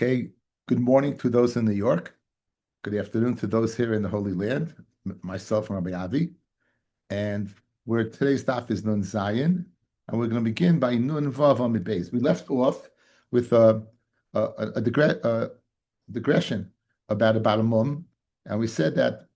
Okay, good morning to those in New York. Good afternoon to those here in the Holy Land. Myself and Rabbi Avi. And where today's daf is Nun Zayin, and we're going to begin by Nun Vav Amid Beis. We left off with a digression about a mum, and we said that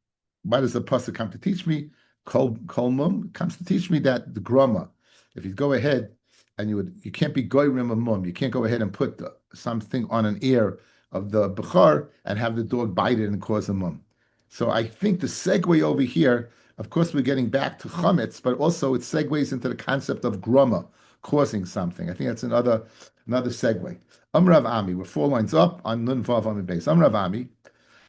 why does the pasuk come to teach me? Kol mum comes to teach me that the grama, if you go ahead and you can't be goyrim a mum, you can't go ahead and put something on an ear of the bechar and have the dog bite it and cause a mum. So I think the segue over here, of course, we're getting back to chametz, but also it segues into the concept of grama, causing something. I think that's another segue. Rav Ami, we're 4 lines up on Nun Vav Amid Beis. Rav Ami,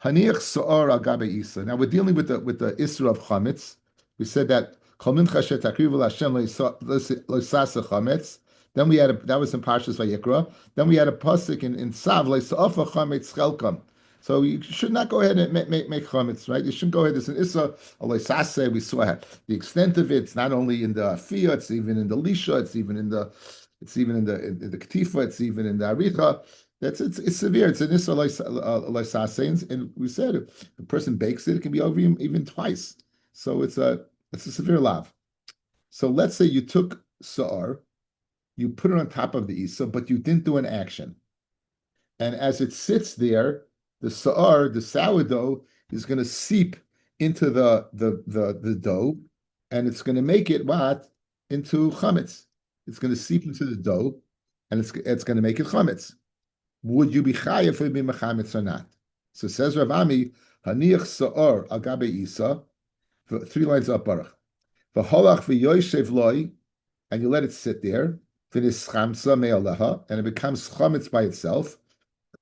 Haniach So'or al Gabe Isa. Now we're dealing with the Isra of chametz. We said that Kol Mincha Shetakrivu L'Hashem Lo Sasa Chametz. Then we had that was in Parshas Vayikra. Then we had a pasuk in Tzav Lo Sa'afa Chametz Chelkam. So you should not go ahead and make chametz, right? You shouldn't go ahead. There's an issa aloisase. We saw the extent of it. It's not only in the fiyah, it's even in the lisha. It's even in the ketifa. It's even in the aricha. It's severe. It's an issa aloisase, and we said if a person bakes it, it can be over even twice. So it's a severe lav. So let's say you took sa'ar, you put it on top of the issa, but you didn't do an action, and as it sits there, the sa'ar, the sourdough, is going to seep into the dough, and it's going to make it what? Into chametz. It's going to seep into the dough, and it's going to make it chametz. Would you be chayav for being chametz or not? So says Rav Ami, haniach sa'ar al gabe isa, 3 lines up, baruch. V'holach v'yoyshev loy, and you let it sit there. V'nis chamsa me'aleha, and it becomes chametz by itself.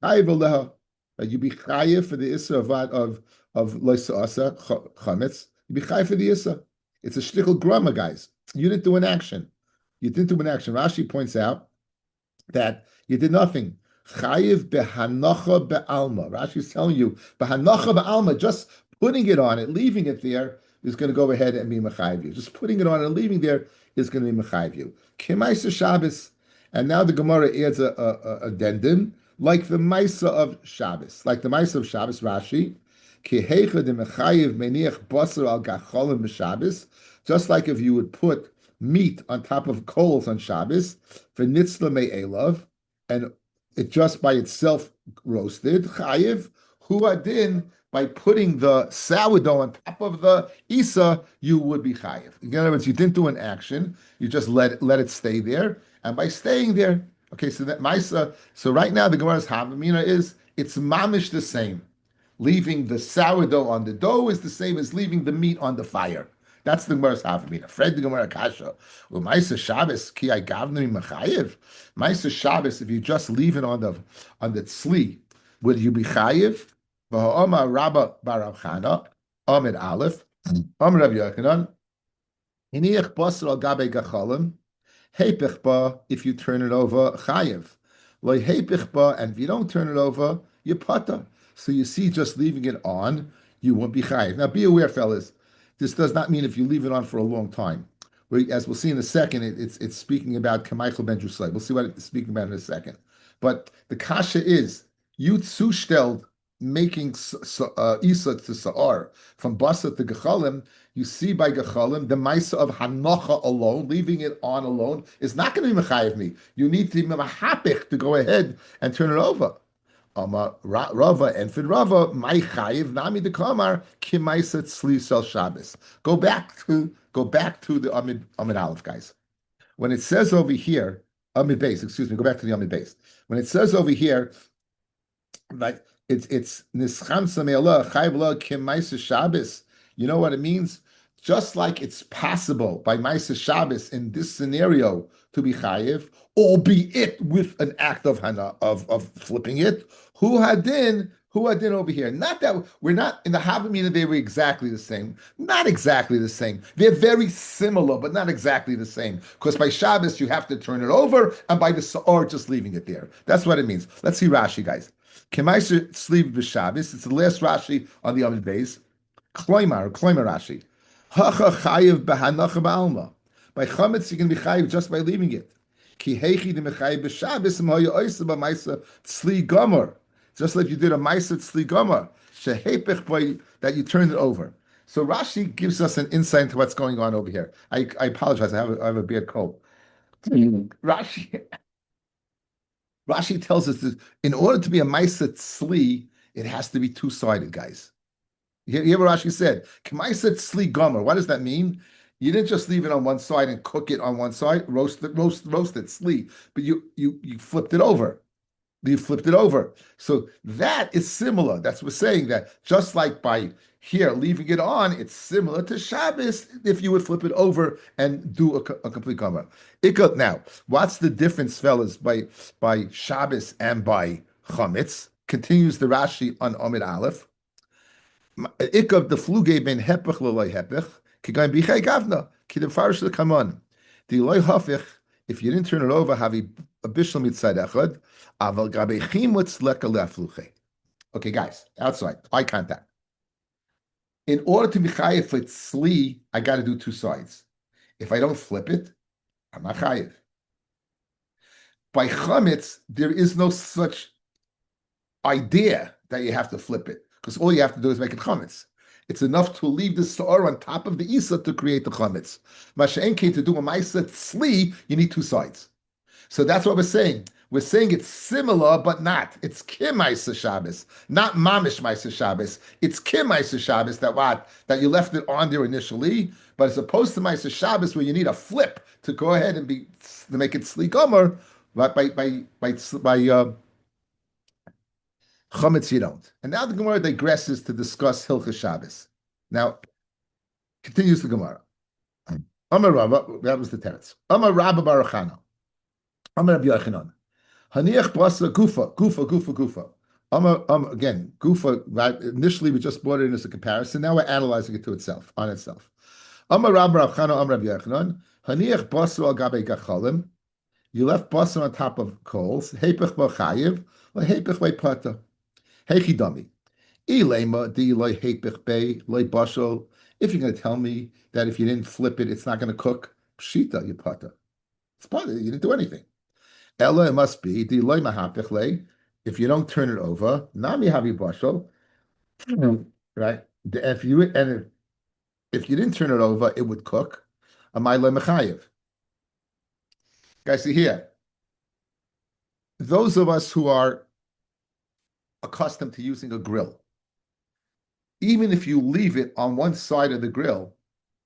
Chayav aleha. You be chayiv for the issa of loisasa chametz. You be chayiv for the issa. It's a shtickle grama, guys. You didn't do an action. Rashi points out that you did nothing. Chayiv behanacha be'alma. Rashi is telling you behanacha be'alma. Just putting it on it, leaving it there, is going to go ahead and be mechayiv you. Just putting it on and leaving there is going to be mechayiv you. Kemaisa Shabbos, and now the Gemara adds a addendum. Like the Maisa of Shabbos, Rashi, just like if you would put meat on top of coals on Shabbos, for nitzla me'elav, and it just by itself roasted, chayiv, huadin, by putting the sourdough on top of the isa, you would be chayiv. In other words, you didn't do an action, you just let it stay there, and by staying there, okay, so that Maisa, so right now the Gemara's Havamina is, it's mamish the same. Leaving the sourdough on the dough is the same as leaving the meat on the fire. That's the Gemara's Havamina. Fred the Gemara Kasha. Well, Maisa Shabbos, ki I gavnei machayev. Maisa Shabbos, if you just leave it on the tzli, would you be chayev? V'ha'oma Rabba Barav Chana, Amid Aleph, Amid Rav Yochanan, Hiniach Basar al Gabe Gachalim, Heipichba, if you turn it over, chayev. Loi heipichba, and if you don't turn it over, you pata. So you see, just leaving it on, you won't be chayev. Now, be aware, fellas, this does not mean if you leave it on for a long time. As we'll see in a second, it's speaking about Kameichel ben Druslay. We'll see what it's speaking about in a second. But the kasha is, you zustellt making isa to sa'ar from basa to gechalim. You see by gechalim the ma'isa of hanacha alone, leaving it on alone, is not going to be mechayev me. You need to be mehapich to go ahead and turn it over. Rava and fin Rava my chayev nami de kamar kimaisa tzli sel Shabbos. Go back to the Amid Aleph, guys. When it says over here Amid Beis, excuse me, go back to the Amid Beis. When it says over here, like it's nischamsa me'ala chayev la kimaisa Shabbos. You know what it means? Just like it's possible by Maisa Shabbos in this scenario to be chayiv, albeit with an act of flipping it. Who hadin over here? Not that we're not in the Havamina, they were exactly the same. Not exactly the same. They're very similar, but not exactly the same. Because by Shabbos you have to turn it over, and by the Sa'ar just leaving it there. That's what it means. Let's see Rashi, guys. Kemaisa sleeve b'Shabbos. It's the last Rashi on the Amid Beis. Kloimar Rashi. Hacha chayiv behanacha ba'alma. By chametz you can be chayiv just by leaving it. Ki heichi de mechayiv b'Shabbos m'hoya oisa b'maisa tzli gomer. just like you did a Ma'aseh Tzli Gomer, shehepech by that you turned it over. So Rashi gives us an insight into what's going on over here. I apologize. I have a bad cold. Rashi Rashi tells us that in order to be a Ma'aseh Tzli, it has to be two-sided, guys. You hear what Rashi said? K'ma'aseh tzli gomer. What does that mean? You didn't just leave it on one side and cook it on one side, roast it, tzli, but you flipped it over. You flipped it over. So that is similar. That's what we're saying, that just like by here leaving it on, it's similar to Shabbos if you would flip it over and do a complete gomer. Now, what's the difference, fellas, by Shabbos and by chametz? Continues the Rashi on Amid Aleph. Ikav the fluge ben hepech loy hepech kigain bichay gavna kidem farish the kamon the loy hafich. If you didn't turn it over, have a bishlam mitzad echad aval gabe chimutz leka lefluche. Okay, guys, outside eye contact. In order to be chayiv for tzli, I got to do two sides. If I don't flip it, I'm not chayiv. By chametz, there is no such idea that you have to flip it, because all you have to do is make it chametz. It's enough to leave the sa'or on top of the isa to create the chametz. Masha'en came to do a ma'aseh tzli, you need two sides. So that's what we're saying. We're saying it's similar, but not. It's kim ma'aseh Shabbos, not mamish ma'aseh Shabbos. It's kim ma'aseh Shabbos that you left it on there initially, but as opposed to ma'aseh Shabbos where you need a flip to go ahead and to make it tzli gomer, by chametz you don't. And now the Gemara digresses to discuss Hilchos Shabbos. Now, continues the Gemara. Amar Rabba, that was the teretz. Amar Rabba Baruchana. Amar Rabbi Yochanan. Haniach basa gufa. Again, gufa, right? Initially we just brought it in as a comparison. Now we're analyzing it to itself, on itself. Amar Rabba Baruchana, Amar Rabbi Yochanan. Haniach basa al gabe gachalim. You left basa on top of coals. Hepech b'chayiv, or hepech b'pata. Hechidami. If you're going to tell me that if you didn't flip it, it's not going to cook, pshita, you pata. It's pata, you didn't do anything. Ella, it must be, if you don't turn it over, nami havi bashal, right? If you didn't turn it over, it would cook. Amay le mechayev. Guys, see here. Those of us who are accustomed to using a grill, even if you leave it on one side of the grill,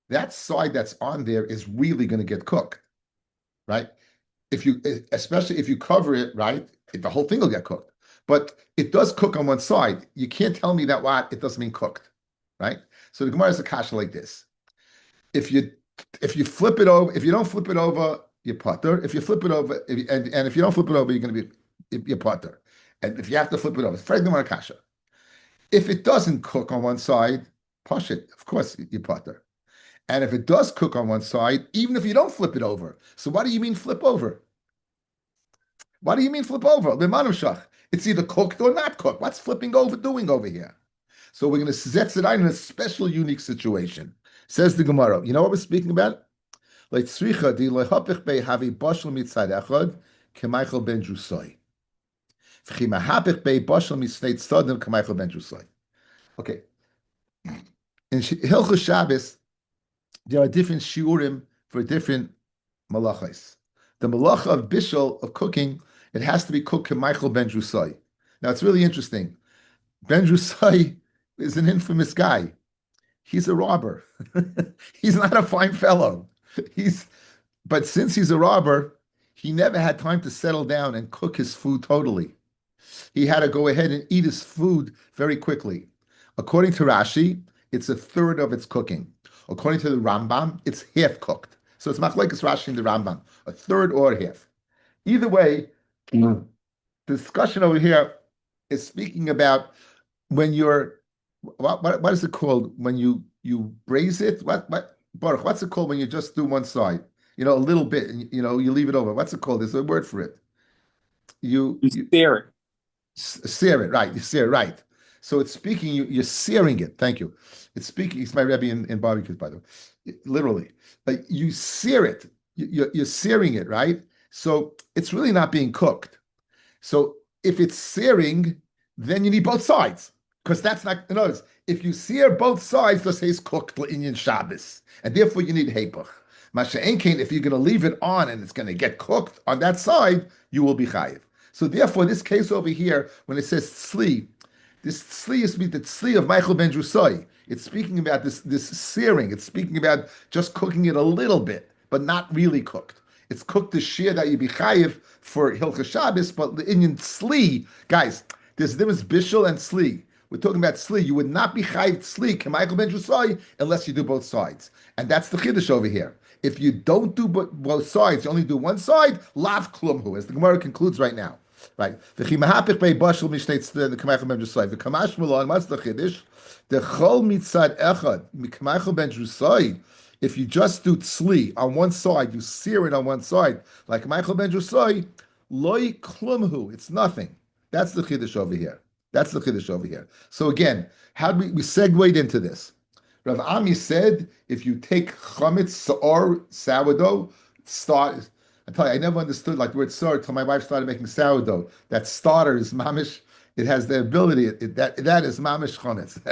that side that's on there is really going to get cooked, right? Especially if you cover it, right, the whole thing will get cooked. But it does cook on one side. You can't tell me that it doesn't mean cooked, right? So the Gemara is a kasha like this: if you flip it over, if you don't flip it over, you putter. If you flip it over, and if you don't flip it over, you're going to be you putter. And if you have to flip it over, it's very Gemara kasha. If it doesn't cook on one side, push it. Of course, you putter. And if it does cook on one side, even if you don't flip it over. So what do you mean flip over? What do you mean flip over? It's either cooked or not cooked. What's flipping over doing over here? So we're going to setz it out in a special, unique situation. Says the Gemara. You know what we're speaking about? Like tzricha di lehapich be havi bashal mitzad echad k'Michael ben Drusai. Okay. In Hilchos Shabbos, there are different shiurim for different malachos. The malacha of bishul, of cooking, it has to be cooked Michael ben Drusai. Now it's really interesting. Ben Drusai is an infamous guy. He's a robber. He's not a fine fellow. But since he's a robber, he never had time to settle down and cook his food totally. He had to go ahead and eat his food very quickly. According to Rashi, it's a third of its cooking. According to the Rambam, it's half cooked. So it's machlekes Rashi and the Rambam, a third or half. Either way, the discussion over here is speaking about when you're, what is it called when you braise it? Baruch, what's it called when you just do one side? A little bit, and you leave it over. What's it called? There's a word for it. You sear it. Sear it, right? You sear it, right? So it's speaking. You're searing it. Thank you. It's speaking. It's my Rabbi in barbecues, by the way. Literally, like you sear it. You're searing it, right? So it's really not being cooked. So if it's searing, then you need both sides. Because that's not, in other words, if you sear both sides, let's say it's cooked in Shabbos, and therefore you need hepach. Masha Enkein, if you're going to leave it on and it's going to get cooked on that side, you will be chayiv. So therefore, this case over here, when it says tzli, this tzli is the tzli of Michael ben Drusai. It's speaking about this searing. It's speaking about just cooking it a little bit, but not really cooked. It's cooked the shear that you be chayiv for Hilchah Shabbos, but the Indian tzli, guys, there's a difference bishul and tzli. We're talking about tzli. You would not be chayiv tzli, Michael ben Drusai, unless you do both sides. And that's the chiddush over here. If you don't do both sides, you only do one side, lav klumhu, as the Gemara concludes right now. Right. The chimahapich bei bashel mishnei the K'maychel ben Drusai. The kamash mulon, what's the chiddush? The chol mitzad echad K'maychel ben Drusai. If you just do tzli on one side, you sear it on one side, like K'maychel ben Drusai, loy klumhu. It's nothing. That's the chiddush over here. That's the chiddush over here. So again, how do we segued into this? Rav Ami said, if you take chametz or sourdough, I tell you, I never understood like the word sour until my wife started making sourdough. That starter is mamish. It has the ability. That is mamish chametz.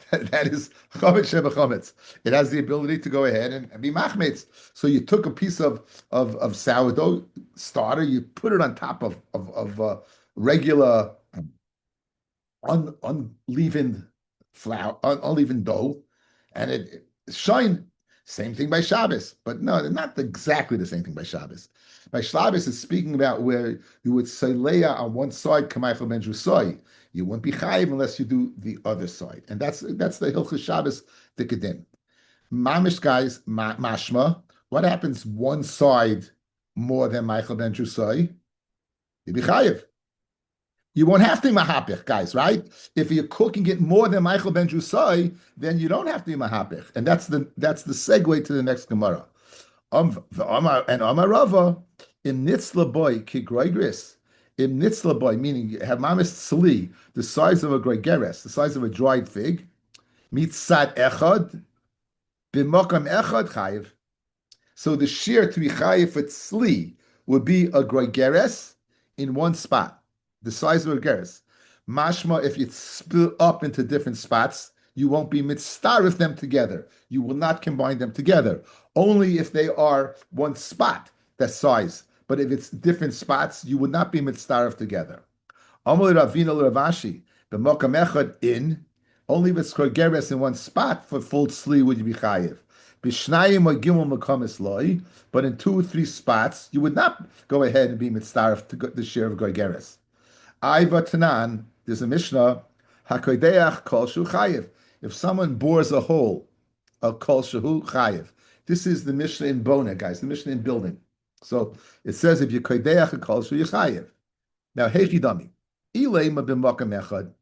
that is chametz sheba chametz. It has the ability to go ahead and be machmetz. So you took a piece of sourdough starter, you put it on top of regular unleavened flour, unleavened dough, and it shined. Same thing by Shabbos, but no, not exactly the same thing by Shabbos. By Shabbos, it's speaking about where you would say leah on one side, K'maychel ben Drusai. You wouldn't be chayiv unless you do the other side, and that's the Hilchos Shabbos Dikadim. Mamish guys, mashma. What happens one side more than Michael ben Drusai? You be chayiv. You won't have to be mahapich, guys, right? If you're cooking it more than Michael ben Drusai, then you don't have to be mahapich, and that's the segue to the next Gemara. And Amar Rava im nitzla boy kigroigris im nitzla boy, meaning you have mamis tzli, the size of a groigeres, the size of a dried fig, mitzad echad b'mokam echad chayiv. So the shear to be chayiv for tzli would be a groigeres in one spot, the size of a geres. Mashma, if you split up into different spots, you won't be mitzarif them together. You will not combine them together. Only if they are one spot, that size. But if it's different spots, you would not be mitzarif together. Amar Ravina Ravashi, the mokam echad in, only if it's geres in one spot for full tzli would you be chayiv. Bishnayim or gimel makamis loy, but in 2 or 3 spots, you would not go ahead and be mitzarif to the share of geres. Aiva Tanan, there's a Mishnah, Hakodeach Kol Shu Chayiv. If someone bores a hole, a Kol Shu Chayiv. This is the Mishnah in Bona, guys, the Mishnah in building. So it says if you Kodeach a Kol Shu Chayiv. Now, Hechidami, Ileima b'makam echad.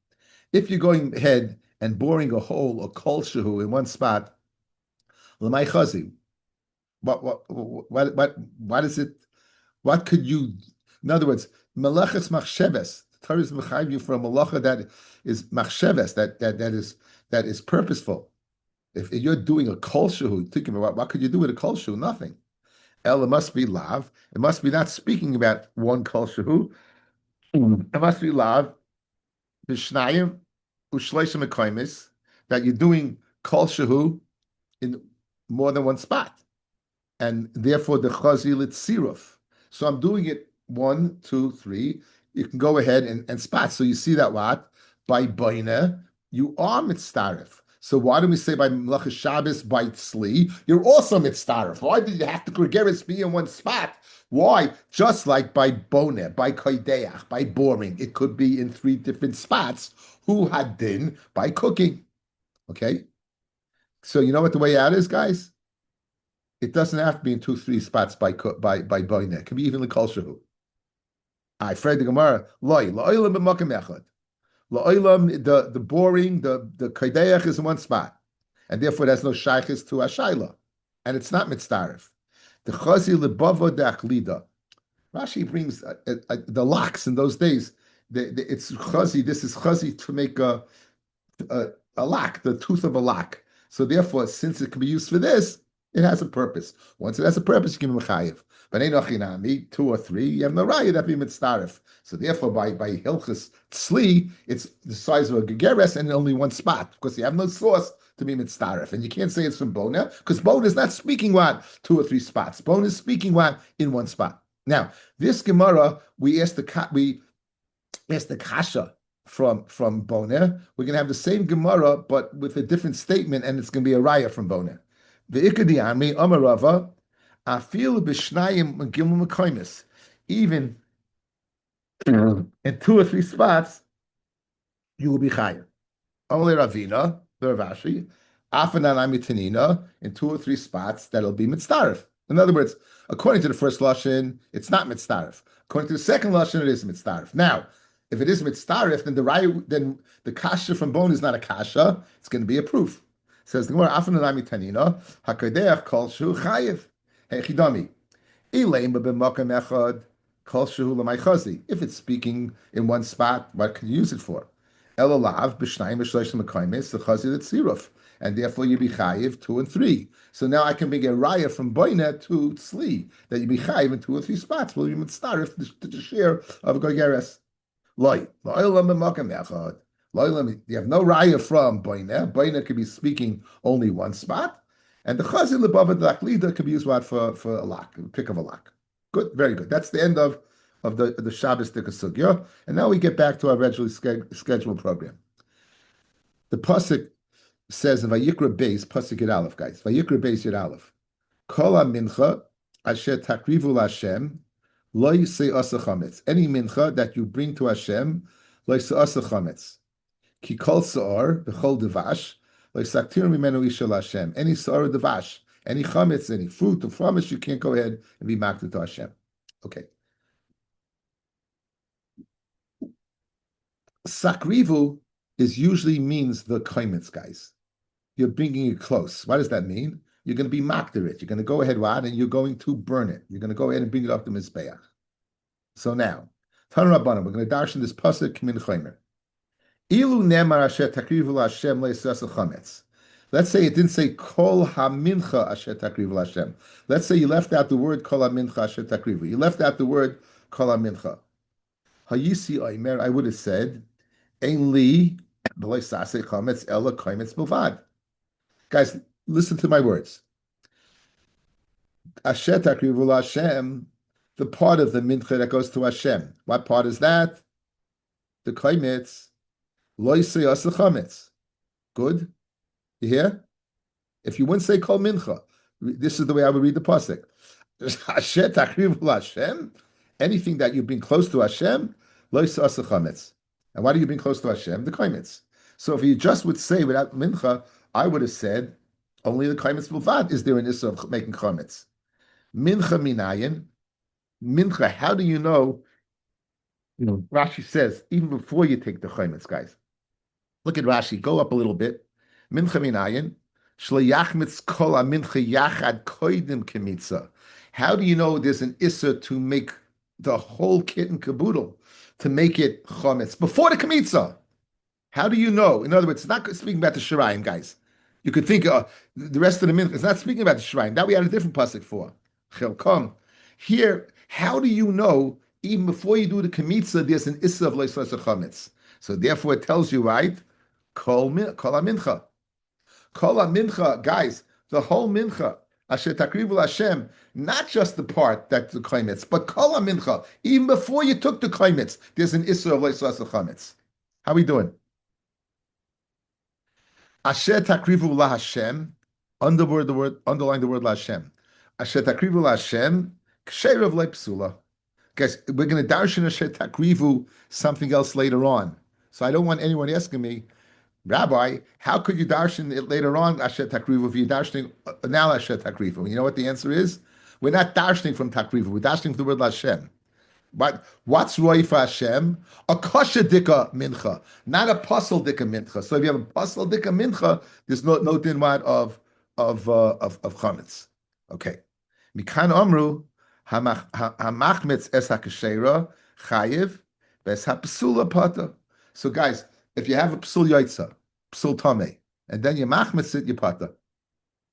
If you're going ahead and boring a hole, a Kol Shu in one spot, L'may Chazi. What is it? What could you, in other words, Melechas Machsheves. The Torah is mechayiv you for a malacha that is machsheves, that is purposeful. If you're doing a kol shehu, think about what could you do with a kol shehu? Nothing. El, it must be lav. It must be not speaking about one kol shehu. It must be lav. B'shnayim u'shleishim ekoimis, that you're doing kol shehu in more than one spot, and therefore the chazi litziruf. So I'm doing it 1, 2, 3. You can go ahead and spot. So you see that what? By Baina, you are mitzaref. So why do we say by Melachas Shabbos, by Tzli, you're also mitzaref? Why did you have to Gregeris be in one spot? Why? Just like by Boneh, by Koideach, by boring. It could be in 3 different spots. Who had din by cooking? Okay? So you know what the way out is, guys? It doesn't have to be in 2, 3 spots by Boneh. It can be even the Kol Shehu. I afraid the Gemara, la'olam b'makam echad. La'olam, the boring, the kaideach is in one spot, and therefore there's no shaykhis to ashayla, and it's not mitzdarif. The chazi lebavo da'achlida. Rashi brings the locks in those days. It's chazi. This is chazi to make a lock, the tooth of a lock. So therefore, since it can be used for this, It has a purpose. Once it has a purpose, you can be mechayiv. But ain't ochinami, 2 or 3, you have no raya that be mitzdarif. So therefore, by hilchus tzli, it's the size of a gegeres and only one spot because you have no source to be mitzdarif, and you can't say it's from bona because bona is not speaking what 2 or 3 spots. Bona is speaking what in one spot. Now this Gemara, we asked the kasha from Boner. We're going to have the same Gemara, but with a different statement, and it's going to be a raya from Boner. The Ikadiami, Amarava, Afil Bishnayim Gimel Mekoimis. Even in 2 or 3 spots, you will be higher. Only Ravina, the Ravashi, Afananami Tanina, in 2 or 3 spots, that'll be mitzdarif. In other words, according to the first lashon, it's not mitzdarif. According to the second lashon, it is mitzdarif. Now, if it is mitzdarif, then the kasha from bone is not a kasha; it's going to be a proof. It says the Gemara, "Afananami tanina hakadeach kol shu chayiv hechidami elaim b'makam echad kol shu l'maychazi." If it's speaking in one spot, what can you use it for? Elolav b'shnayim b'shloshim mekaymis the chazi tziruf, and therefore you be chayiv 2 and 3. So now I can make a raya from boina to tzli that you be chayiv in 2 or 3 spots. Will you mitzdarif to the share of gogeres? Loy, you have no raya from boina. Boina could be speaking only one spot, and the chazil above the laklida could be used what for a lock, a pick of a lock. Good, very good. That's the end of the Shabbos Dikasugya, and now we get back to our regularly scheduled program. The pasuk says in Vayikra Beis, pasuk Yud Aleph, guys. Vayikra Beis Yud Aleph. Kol mincha asher takrivu Hashem. Lo yisei asa chametz. Any mincha that you bring to Hashem, lo yisei asa chametz. Ki kol sa'or b'chol devash, lo yisaktir mimenu isha Hashem. Any sa'or devash, any chametz, any fruit or frumish, you can't go ahead and be maked to Hashem. Okay. Sakrivu usually means the chametz, guys. You're bringing it close. What does that mean? You're going to be makter it. You're going to go ahead, and you're going to burn it. You're going to go ahead and bring it up to Mizbeach. So now, Tan Rabbanim, we're going to darshan this pasuk min chomer. Ilu nemar asher takrivu Hashem le'isas chametz. Let's say it didn't say kol hamincha asher takrivu Hashem. Let's say you left out the word kol hamincha asher takrivu. You left out the word kol hamincha. Hayisi oimer, I would have said, ein li b'le'isas chametz ela chametz bilvad. Guys, listen to my words. Asher takrivu Hashem, the part of the mincha that goes to Hashem. What part is that? The chametz. Lo yisei asa chametz. Good? You hear? If you wouldn't say kol mincha, this is the way I would read the pasuk. Asher takrivu Hashem, anything that you bring close to Hashem, lo yisei asa chametz. And why do you bring close to Hashem? The chametz. So if you just would say without mincha, I would have said only the chametz bilvad. Is there an issue of making chametz? Mincha minayin. Mincha, how do you know? Rashi says, even before you take the chametz, guys. Look at Rashi. Go up a little bit. Mincha minayin. Shlayachmitz kol mincha yachad koidim kemitza. How do you know there's an issa to make the whole kit and caboodle, to make it chametz before the kemitza? How do you know? In other words, it's not speaking about the shirayim, guys. You could think the rest of the mincha is not speaking about the shirayim. That we had a different pasuk for. Chelkom. Here, how do you know even before you do the kemitza, there's an issa of leisas chametz? So therefore, it tells you right. Kol mincha, guys. The whole mincha. Asher takrivu Hashem, not just the part that's the chametz, but kol mincha. Even before you took the chametz, there's an issa of leisas chametz. How are we doing? Asher takrivu la Hashem, underline the word la Hashem. Asher takrivu la Hashem, ksheirav le psula. Guys, we're going to darshan asher takrivu something else later on. So I don't want anyone asking me, Rabbi, how could you darshan it later on asher takrivu if you're darshaning now asher takrivu? You know what the answer is? We're not darshaning from takrivu. We're darshaning from the word la Hashem. But what's roi for Hashem? A kosher dika mincha, not a puzzle dika mincha. So if you have a puzzle dika mincha, there's no din what of chametz. Okay. Mikan amru hamachmetz es hakashera chayiv ves hapsula pata. So guys, if you have a psul yaitza, psul tameh, and then you machmetz it, you pata.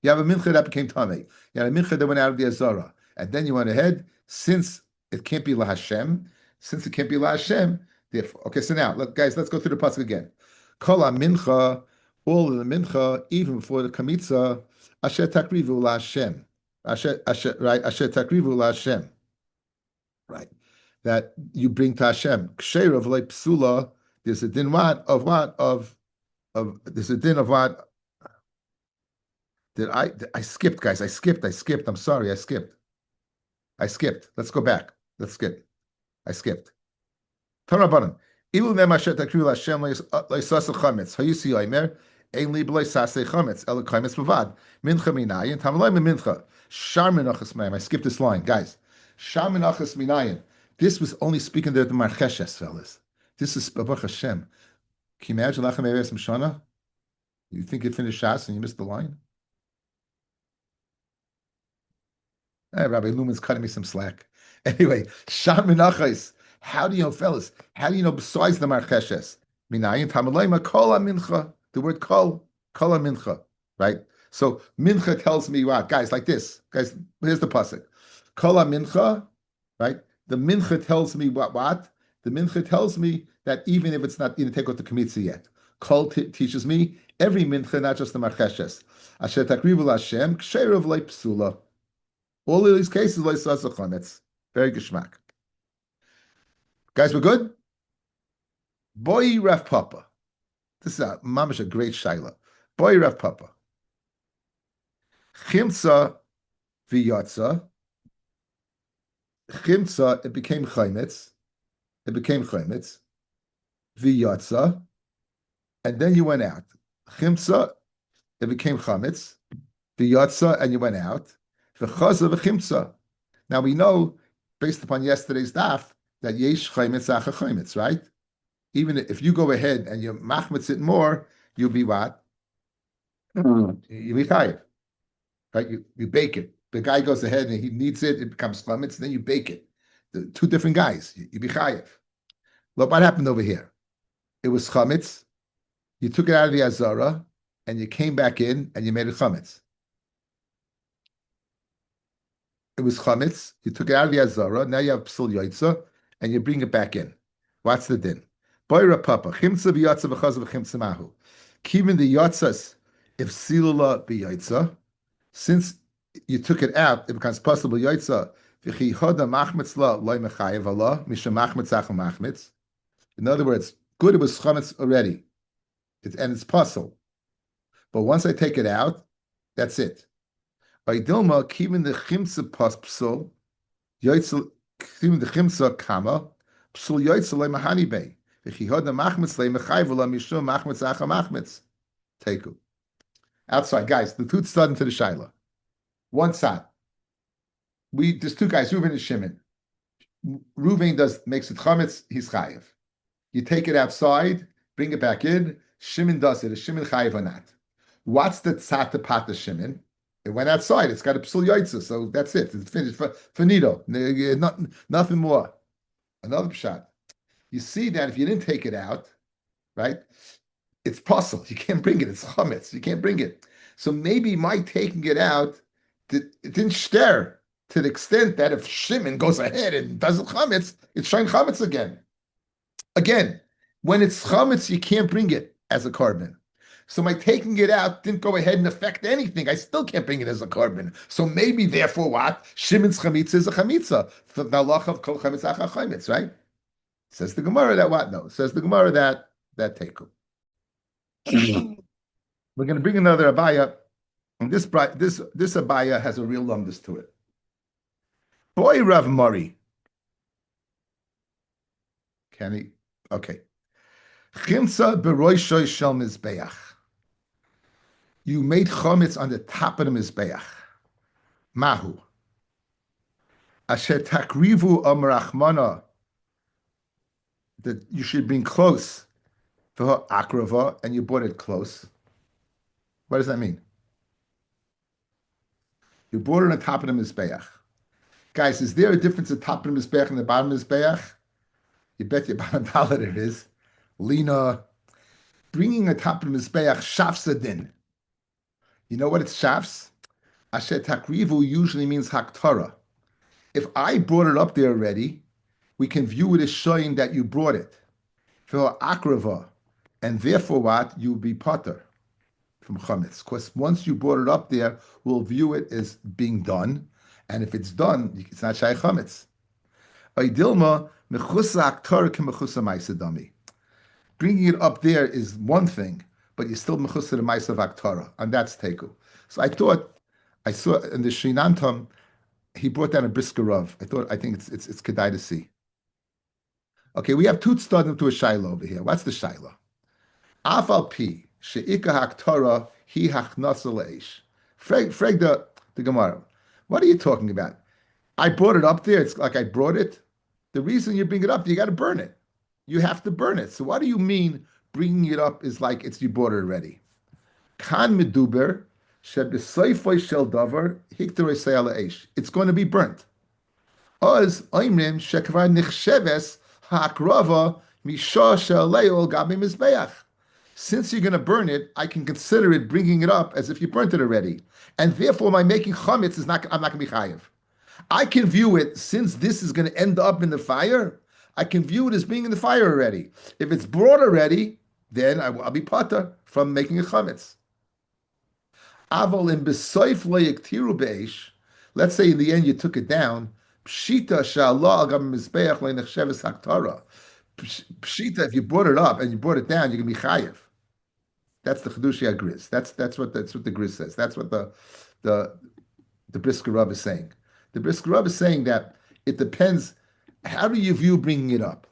You have a mincha that became tamei. You have a mincha that went out of the azara, and then you went ahead. Since it can't be la Hashem, since it can't be la Hashem, therefore, okay. So now, look, guys, let's go through the pasuk again. Kol mincha, all of the mincha, even before the kamitza, asher takrivu la Hashem, right? Asher takrivu la Hashem, right? That you bring to Hashem. Ksher of like psula. There's a din what of there's a din of what. I skipped, guys. I skipped. I'm sorry. I skipped. Let's go back. Let's skip. I skipped. Tarabanan. Ilu nemashet akriv Hashem leisasa chametz. Hayusi oimer. Ein li b'lei sasei chametz. El chametz b'vad. Mincha minayin. Tamalai mincha. Shar menachos mayim. I skipped this line, guys. Shar menachos minayin. This was only speaking to the Marcheshes, fellas. This is Baruch Hashem. Can you imagine Lachem Eres Mishana? You think you finished Shas and you missed the line? Rabbi Lumen's cutting me some slack. Anyway, Sham Menachos. How do you know, fellas? How do you know besides the Marcheshes? Minayin Tamalayma Kol Mincha. The word Kol Mincha, right? So Mincha tells me what, guys, like this. Guys, here's the pasuk. Kol Mincha, right? The Mincha tells me what? The Mincha tells me that even if it's not in take out the Kmitzi yet, Kol teaches me every Mincha, not just the Marcheshes. Asher Takrivu Hashem Ksheirav Lei Psula. All of these cases, like Sasachon, it's very geschmack. Guys, we're good? Boy Rav Papa. This is mamash a great shaila. Boy Rav Papa. Chimtza v'yatza. Chimtza, it became chaymetz. It became chaymetz. V'yatza. And then you went out. Chimtza, it became chametz. V'yatza, and you went out. Now we know, based upon yesterday's daf, that yesh chaymetz acha chaymetz, right? Even if you go ahead and you machmetz it more, you'll be what? You'll be chayiv, right? You bake it. The guy goes ahead and he needs it, it becomes chametz, then you bake it. The two different guys, you be chayiv. Look what happened over here. It was chametz. You took it out of the azara, and you came back in and you made it chametz. It was chametz. You took it out of the azara. Now you have psul yaitza, and you bring it back in. What's the din? Boira papa chimtza b'yatza b'chazav b'chimtza mahu. Kivin the yatzas if silula b'yaitza. Since you took it out, it becomes possible yaitza. V'chi hoda machmetz la loy mechayev Allah misha machmetz achal machmetz. In other words, good. It was chametz already, and it's possible. But once I take it out, that's it. By Dilma, kivin the chimtza psul, yoitzel, kivin the chimtza kama, psul yoitzel le mahani bay. V'chihod the machmetz le mechayv la mishum machmetz acha machmetz. Teku. Outside, guys, the two stud into the shaila. One side. There's two guys, Reuven and Shimon. Reuven makes it chametz, he's chayiv. You take it outside, bring it back in. Shimon does it. Is Shimon chayiv or not? What's the tzat pat of Shimon? It went outside. It's got a psul yaitza, so that's it. It's finished. Finito. Nothing more. Another shot. You see that if you didn't take it out, right? It's possible. You can't bring it. It's chametz. You can't bring it. So maybe my taking it out, it didn't stare to the extent that if Shimon goes ahead and does it chametz, it's shine chametz again. Again, when it's chametz, you can't bring it as a carbon. So my taking it out didn't go ahead and affect anything. I still can't bring it as a carbon. So maybe, therefore, what? Shimon's chametza is a chametza. The halach of kol chametz acha chametz, right? Says the Gemara that what? No. Says the Gemara that teku. We're going to bring another abaya, and this abaya has a real lumdus to it. Boy, Rav Mari. Can he? Okay. Chimsa beroishoy shel mizbeach. You made chometz on the top of the mizbeach. Mahu. Asher takrivu amrachmana. That you should bring close to her akrava, and you brought it close. What does that mean? You brought it on the top of the mizbeach. Guys, is there a difference at the top of the mizbeach and the bottom of the mizbeach? You bet your bottom dollar there is. Lena, bringing a top of the mizbeach shafsadin. You know what it's shafs? Asher takrivu usually means haktara. If I brought it up there already, we can view it as showing that you brought it. For akrava, and therefore what? You will be potter from chametz. Because once you brought it up there, we'll view it as being done. And if it's done, it's not shay chametz. Oidilma, mechusa aktar ke mechusa maisadami. Bringing it up there is one thing, but you're still mechusa the maisav aktara, and that's teku. So I saw in the Shinantam, he brought down a briskerov. I think it's kedai to see. Okay, we have two tzadim to a shaila over here. What's the shaila? Afal pi sheika haktara hi hachnasa leish. Freg the Gemara. What are you talking about? I brought it up there. It's like I brought it. The reason you bring it up, you got to burn it. You have to burn it. So what do you mean bringing it up is like it's you bought it already? Kan meduber shebesayfoy shel davar hiktarei seyala eish. It's going to be burnt. Oz oimrim shekvar nichsheves haakrava misha shaleo gabi mizbeach. Since you're going to burn it, I can consider it bringing it up as if you burnt it already, and therefore my making chametz is not. I'm not going to be chayiv. I can view it, since this is going to end up in the fire, I can view it as being in the fire already. If it's brought already, then I'll be pata from making a chametz. Aval in besoif loyektiru beish. Let's say in the end you took it down. Pshita shallah gam mizbeach leinachsheves haktara. Pshita, if you brought it up and you brought it down, you're gonna be chayiv. That's the chedushi agriz. That's what the griz says. That's what the Brisker Rav is saying. The Brisker Rav is saying that it depends. How do you view bringing it up?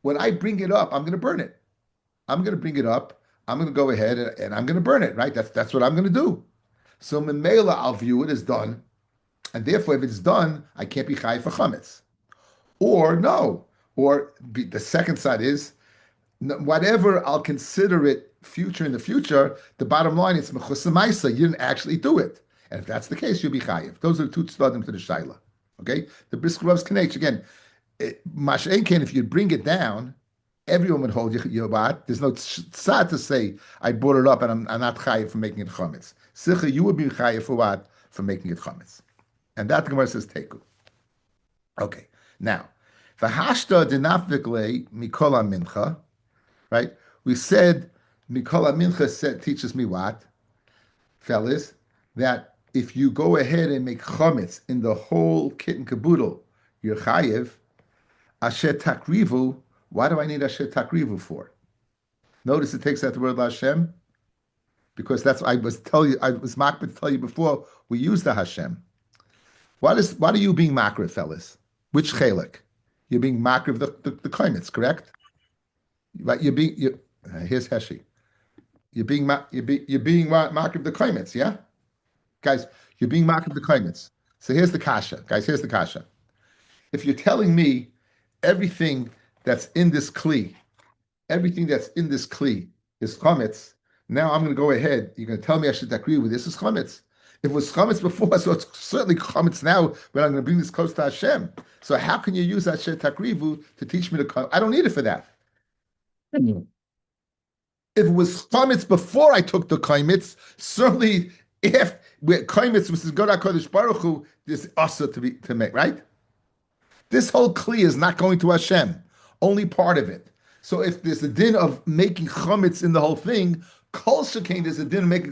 When I bring it up, I'm going to burn it. I'm going to bring it up. I'm going to go ahead and I'm going to burn it. Right? That's what I'm going to do. So Memela, I'll view it as done, and therefore, if it's done, I can't be chayiv for chametz. Or no. The second side is whatever I'll consider it future in the future. The bottom line is mechusa ma'isa. You didn't actually do it. And if that's the case, you'll be chayiv. Those are the two tzaddim to the shaila. Okay, the Brisker Rav's kanech again. Mash'enken, if you bring it down, everyone would hold you what? There's no tzad to say I brought it up and I'm not chayiv for making it chametz. Sicha, you would be chayiv for what? For making it chametz. And that the Gemara says teku. Okay, now v'hashta denafikle mikola mincha, right? We said mikola mincha teaches me what, fellas, that if you go ahead and make chametz in the whole kit and caboodle, you're chayiv. Asher takrivu. Why do I need asher takrivu for? Notice it takes out the word Hashem, because that's I was makbid to tell you before we use the Hashem. What are you being makriv, fellas? Which chelik? You're being makriv the chametz, correct? Right? Here's Heshi. You're being makriv the chametz, yeah. Guys, you're being marked the kindness. So here's the kasha. Guys, here's the kasha. If you're telling me everything that's in this kli is chametz, now I'm going to go ahead. You're going to tell me I should agree with this is chametz. If it was chametz before, so it's certainly chametz now, but I'm going to bring this close to Hashem. So how can you use Asher Takrivu to teach me to? I don't need it for that. If it was chametz before I took the kaimitz, certainly if kaimitz was God HaKadosh Baruch Hu, this asa to make, right? This whole kli is not going to Hashem, only part of it. So if there's a din of making chametz in the whole thing, kol shekain there's a din of making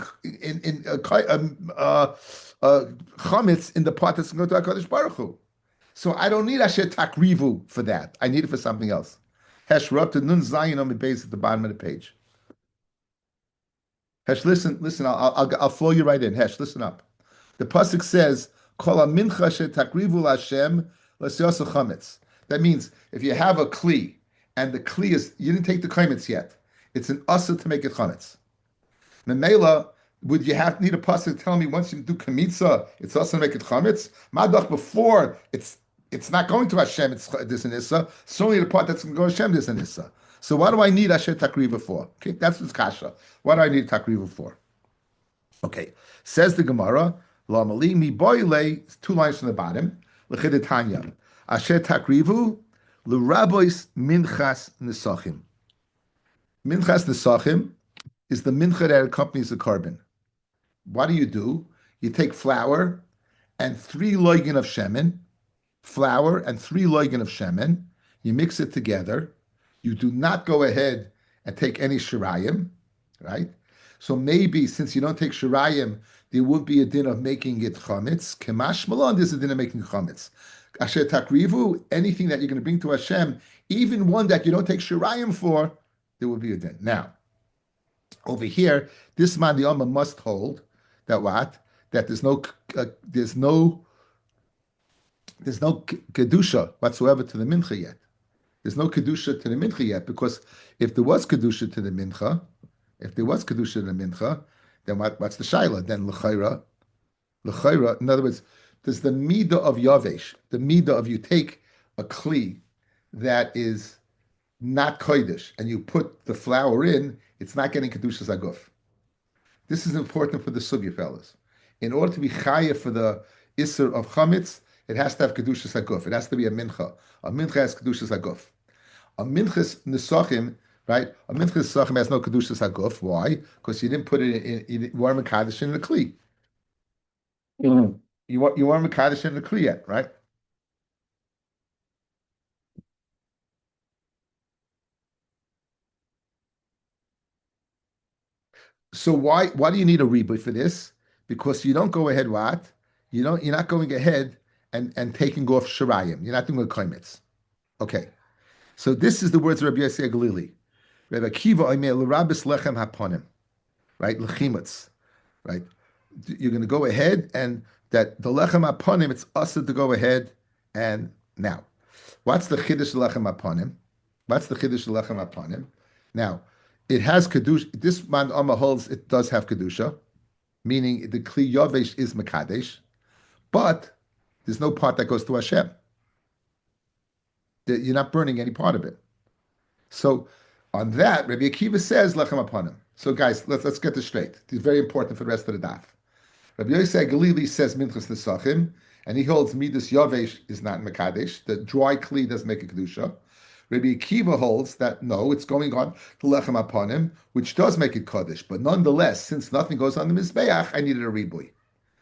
chametz in the part that's going to HaKadosh Baruch Hu. So I don't need Asher Takrivu for that. I need it for something else. Hesh, we're up to Nun Zayin on the base at the bottom of the page. Hesh, listen. I'll flow you right in. Hesh, listen up. The pasuk says, "Kol mincha shetakrivu Hashem l'siyasa chametz." That means if you have a kli and the kli is you didn't take the chametz yet, it's an asa to make it chametz. Memela, would you need a pasuk to tell me once you do kamitza, it's asa to make it chametz? Madach before it's not going to Hashem. It's this and issa. It's only the part that's going to go to Hashem. This and issa. So what do I need Asher Takriva for? Okay, that's what's kasha. What do I need Takriva for? Okay, says the Gemara, La Mali mi boile, 2 lines from the bottom, L'chidetanya, Asher Takrivu, L'rabois minchas nesachim. Minchas nesachim is the mincha that accompanies the carbon. What do? You take flour and 3 loigin of shemen, flour and 3 loigin of shemen. You mix it together. You do not go ahead and take any shirayim, right? So maybe since you don't take shirayim, there would be a din of making it chametz. Kemash malon, there's a din of making chametz. Asher takrivu, anything that you're going to bring to Hashem, even one that you don't take shirayim for, there will be a din. Now, over here, this man the Alma must hold that what? That there's no kedusha whatsoever to the mincha yet. There's no kedusha to the mincha yet because if there was kedusha to the mincha, if there was kedusha to the mincha, then what's the shaila? Then l'chayra. In other words, there's the midah of yavesh, the midah of you take a kli that is not kodesh and you put the flour in, it's not getting kedusha zaguf. This is important for the sugya fellas. In order to be chayiv for the isser of chametz, it has to have kedusha saguf. It has to be a mincha. A mincha has kedusha saguf. A minchas nesachim, right? A minchas nesachim has no kedusha saguf. Why? Because you didn't put it in you weren't mekadosh in the kli. You weren't mekadosh in the kli yet, right? So why do you need a reboot for this? Because you don't go ahead what? You're not going ahead and taking off shirayim. You're not doing a koimitz. Okay. So this is the words of Rabbi Yossi Galili. Rabbi Akiva Omer l'rabis lechem haponim, right? Lechimutz, right? You're going to go ahead and that the lechem haponim, it's us to go ahead and now. What's the chiddush lechem haponim? What's the chiddush lechem haponim? Now, it has kedusha. This man Amma holds it does have kedusha, meaning the kli yavesh is mekadesh, but there's no part that goes to Hashem. You're not burning any part of it. So on that, Rabbi Akiva says lechem upon him. So guys, let's get this straight. It's very important for the rest of the daf. Rabbi Yosef Galili says minchas nesachim, and he holds midas yavesh is not mekadesh. The dry kli doesn't make a kedusha. Rabbi Akiva holds that no, it's going on the lechem upon him, which does make it kaddish. But nonetheless, since nothing goes on the mizbeach, I needed a ribui.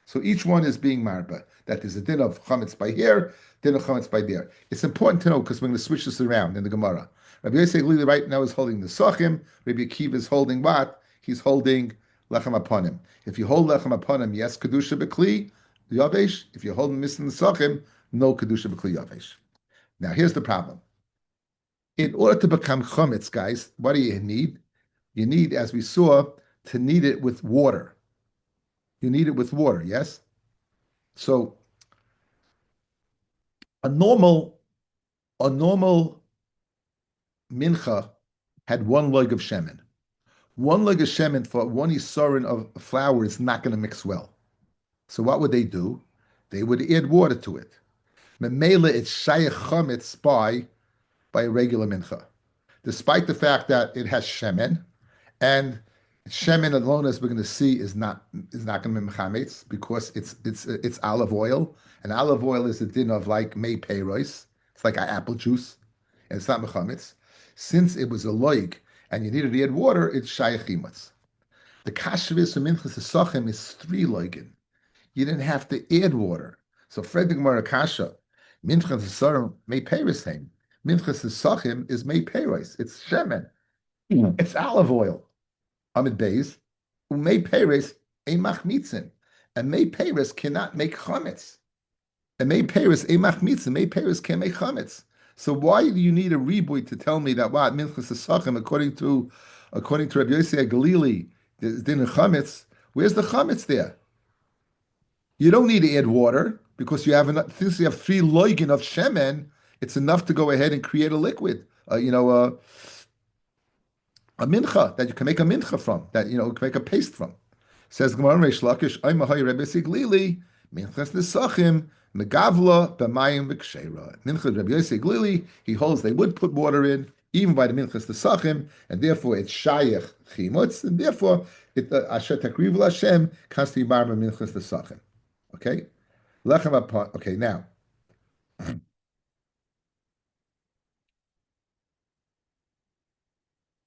So each one is being marba. That there's a din of chametz by here, din of chametz by there. It's important to know because we're going to switch this around in the Gemara. Rabbi Yosef Lili right now is holding the sachim. Rabbi Akiva is holding what? He's holding lechem upon him. If you hold lechem upon him, yes, kedusha bekli yavesh. If you hold him missing the sachim, no kedusha bekli yavesh. Now here's the problem. In order to become chametz, guys, what do you need? You need, as we saw, to knead it with water. You need it with water, yes? So a normal mincha had one leg of shemen. One leg of shemen for one isarin of flour is not going to mix well. So what would they do? They would add water to it. Memela it's shayach chametz by a regular mincha, despite the fact that it has shemen, and shemen alone, as we're going to see, is not going to be mechametz because it's olive oil, and olive oil is a din of like may peiros. It's like apple juice, and it's not mechametz. Since it was a loig and you needed to add water, it's shayachimutz. The kashrus from minchas esachim is 3 loigin. You didn't have to add water. So Fredrik Marakasha, minchas esarim may peiros thing. Minchas esachim is may peiros. It's shemen. It's olive oil. Amid Beis, Umay Peres a machmitzin. And May Peres cannot make chametz. And May Peres a machmitzin. May Peres can make chametz. So why do you need a reboot to tell me that what minchas esachim according to Rabbi Yosef Galili there's din chametz? Where's the chametz there? You don't need to add water because you have enough. Since you have 3 loigin of shemen, it's enough to go ahead and create a liquid. A mincha that you can make a mincha from, that you can make a paste from. Says Gemara Reish Lakish, "Ay mahay Rebbe Siglili minchas nesachim megavla b'mayim v'ksheira." Minchas Rebbe Siglili, he holds they would put water in even by the minchas nesachim, and therefore it's shayach chimutz, and therefore it asher takriv Hashem comes to yibar minchas nesachim. Okay, lechem upon. Okay, now.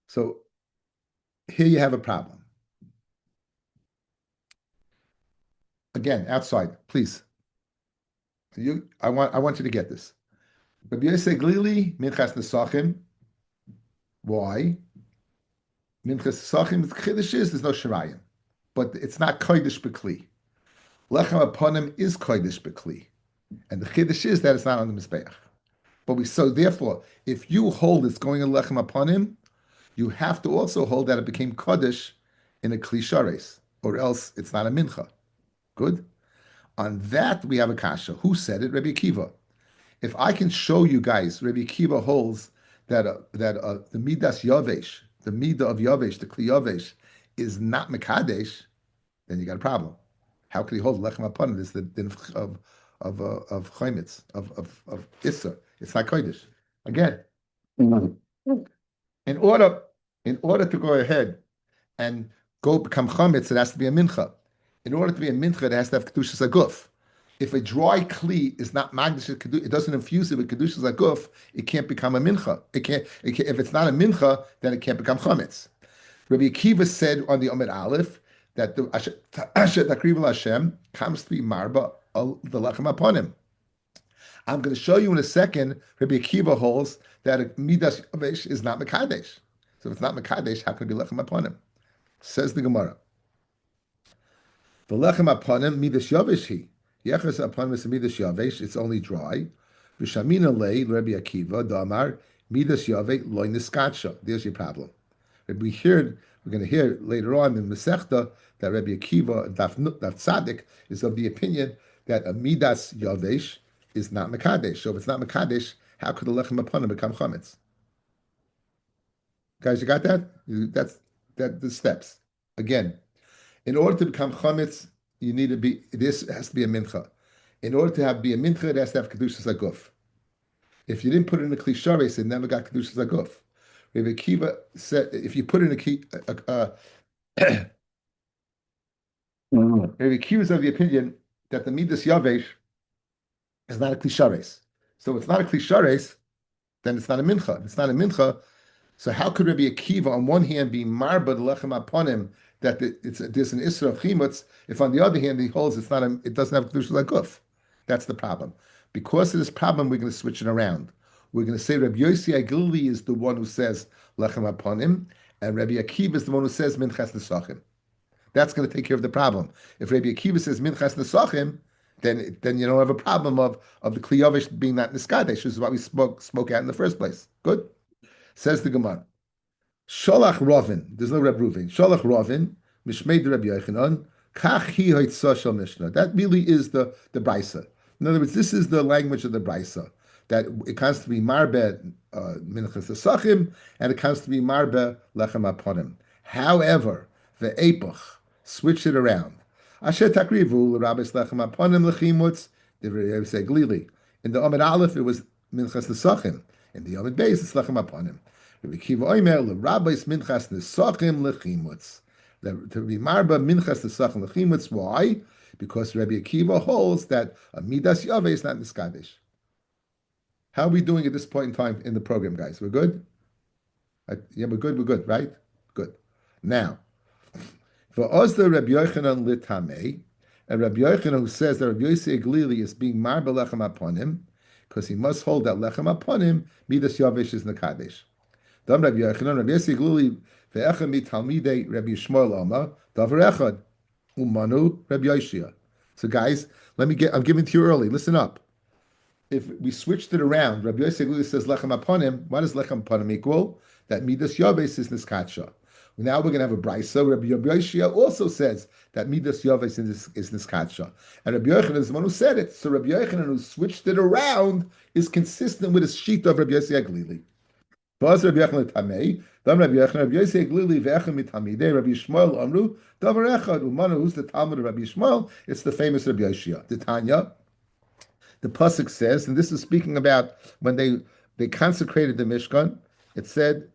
So here you have a problem. Again, outside, please. I want you to get this. Rabbi Yosef Glili, Minchas Nesachim. Why? Minchas Nesachim, the Chiddush is there's no Shirayim. But it's not Kodesh Bekli. Lechem Aponim is Kodesh Bekli. And the Chiddush is that it's not on the Mizbeach. So therefore, if you hold it's going in Lechem Aponim, you have to also hold that it became Kodesh in a Kli Shares, or else it's not a Mincha. Good? On that, we have a kasha. Who said it? Rabbi Akiva. If I can show you guys, Rabbi Akiva holds that the Midas Yavesh, the Midah of Yavesh, the Kli Yavesh, is not Mekadesh, then you got a problem. How could he hold Lechem Aponim? This is the din of Chaimitz, of Issa. It's not Kodesh. Again, in order to go ahead and go become Chametz, it has to be a Mincha. In order to be a Mincha, it has to have Kedushas Aguf. If a dry Kli is not Magdish, it doesn't infuse it with Kedushas Aguf, it can't become a Mincha. If it's not a Mincha, then it can't become Chametz. Rabbi Akiva said on the Amid Aleph that the Asher Takriv Hashem comes to be Marba, the Lechem Aponim. I'm going to show you in a second, Rabbi Akiva holds that a Midas Yavesh is not Mekadesh. So if it's not Mekadesh, how can it be Lechem Aponim? Says the Gemara. The Lechem Aponim Midas Yavesh he. Yechas Aponim is Midas Yavesh, it's only dry. V'shamina lei Rabbi Akiva, Damar, Midas Yavesh loy niskatsha. There's your problem. We're going to hear later on in Masechta that Rabbi Akiva, Daf Tzadik, is of the opinion that a Midas Yavesh is not Mekadesh. So if it's not Mekadesh, how could the Lechem Aponim become Chametz? Guys, you got that? That's the steps. Again, in order to become Chametz, this has to be a Mincha. In order to be a Mincha, it has to have Kedushas Aguf. If you didn't put it in a Kli Shares, it never got Kedushas Aguf. Rabbi Akiva said, if you put it in Rabbi Akiva is of the opinion that the Midas Yavesh is not a Kli Shares. So if it's not a Kli Shares, then it's not a Mincha. If it's not a Mincha, so how could Rabbi Akiva on one hand be Marba the Lechem Aponim that there's an Isra of Chimutz, if on the other hand he holds it doesn't have Kedushas Aguf? That's the problem. Because of this problem, we're going to switch it around. We're going to say Rabbi Yossi Agili is the one who says Lechem Aponim, and Rabbi Akiva is the one who says Minchas Nesachim. That's going to take care of the problem. If Rabbi Akiva says Minchas Nesachim, then you don't have a problem of the Kli Yavesh being not Niskadesh, which is what we spoke at in the first place. Good? Says the Gemara. Sholach Rovin, there's no Reb Ruvin. Sholach Rovin, Mishmei Rabbi Yochanan, Kach hi hoitza shel Mishnah. That really is the Brisa. In other words, this is the language of the Brisa. That it comes to be Marbe Minchas Nesachim, and it comes to be Marbe Lechem Aponim. However, the Epoch, switch it around. Asher Takrivu, Rabbis Lechem Aponim Lechimutz, say Glili. In the Amid Aleph, it was Minchas Nesachim. In the Amid Beis, it's Lechem Aponim. Rabbi Akiva Omer, the Rabbis Minchas Nesachim Lechimutz. To be Marba Minchas Nesachim Lechimutz. Why? Because Rabbi Akiva holds that a Midas Yaveh is not Niskadesh. How are we doing at this point in time in the program, guys? We're good? Yeah, we're good, right? Good. Now, for Ozda Rabbi Yochanan Litame, and Rabbi Yochanan who says that Rabbi Yossi Glili is being Marba Lechem Aponim, because he must hold that Lechem Aponim, Midas Yavesh is Nekadesh. Dam Rabbi Yochanan, Rabbi Yossi Glili, ve'echem mi Talmidei Rabbi Yishmael Oma, davar echad, umanu Rabbi Yoshia. So guys, I'm giving it to you early. Listen up. If we switched it around, Rabbi Yosef Glili says Lechem Aponim. What does Lechem Aponim equal? That Midas Yavesh is Niskatsha. Now we're going to have a brisa. Rabbi Yoshia also says that Midas Yavesh is Niskatsha. And Rabbi Yochanan is the one who said it. So Rabbi Yochanan, who switched it around, is consistent with his sheet of Rabbi Yosef Glili. Baz Rabbi Yochanan Tamei, Dam Rabbi Yochanan, Rabbi Yosef Glili, ve'echem mitamidei, Rabbi Yishmael Amru, davar echad, umanu, who's the Talmud of Rabbi Yishmael? It's the famous Rabbi Yoshia. The Tanya. The pasuk says, and this is speaking about when they consecrated the Mishkan. It said,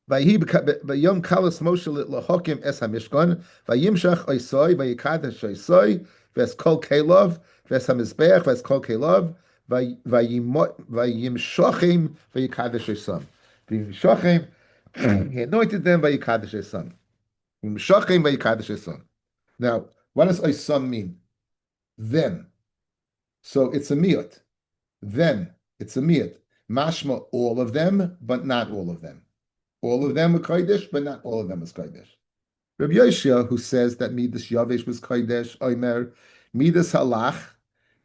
"Vayhi b'yom kalas Moshe lahokim es hamishkan, vayimshach oisoi, vayikadesh oisoi, ves kol kelov, ves hamizbeach, ves kol kelov, vayimshachim, vayikadesh oisam. Vayimshachim, he anointed them, vayikadesh oisam. Vayimshachim, vayikadesh oisam." Now, What does oisam mean? Them. So it's a miyut. Them. It's a miyut. Mashma, all of them, but not all of them. All of them are kodesh, but not all of them is kodesh. Rabbi Yoshia, who says that Midas Yavesh was kodesh, Omer, Midas halach,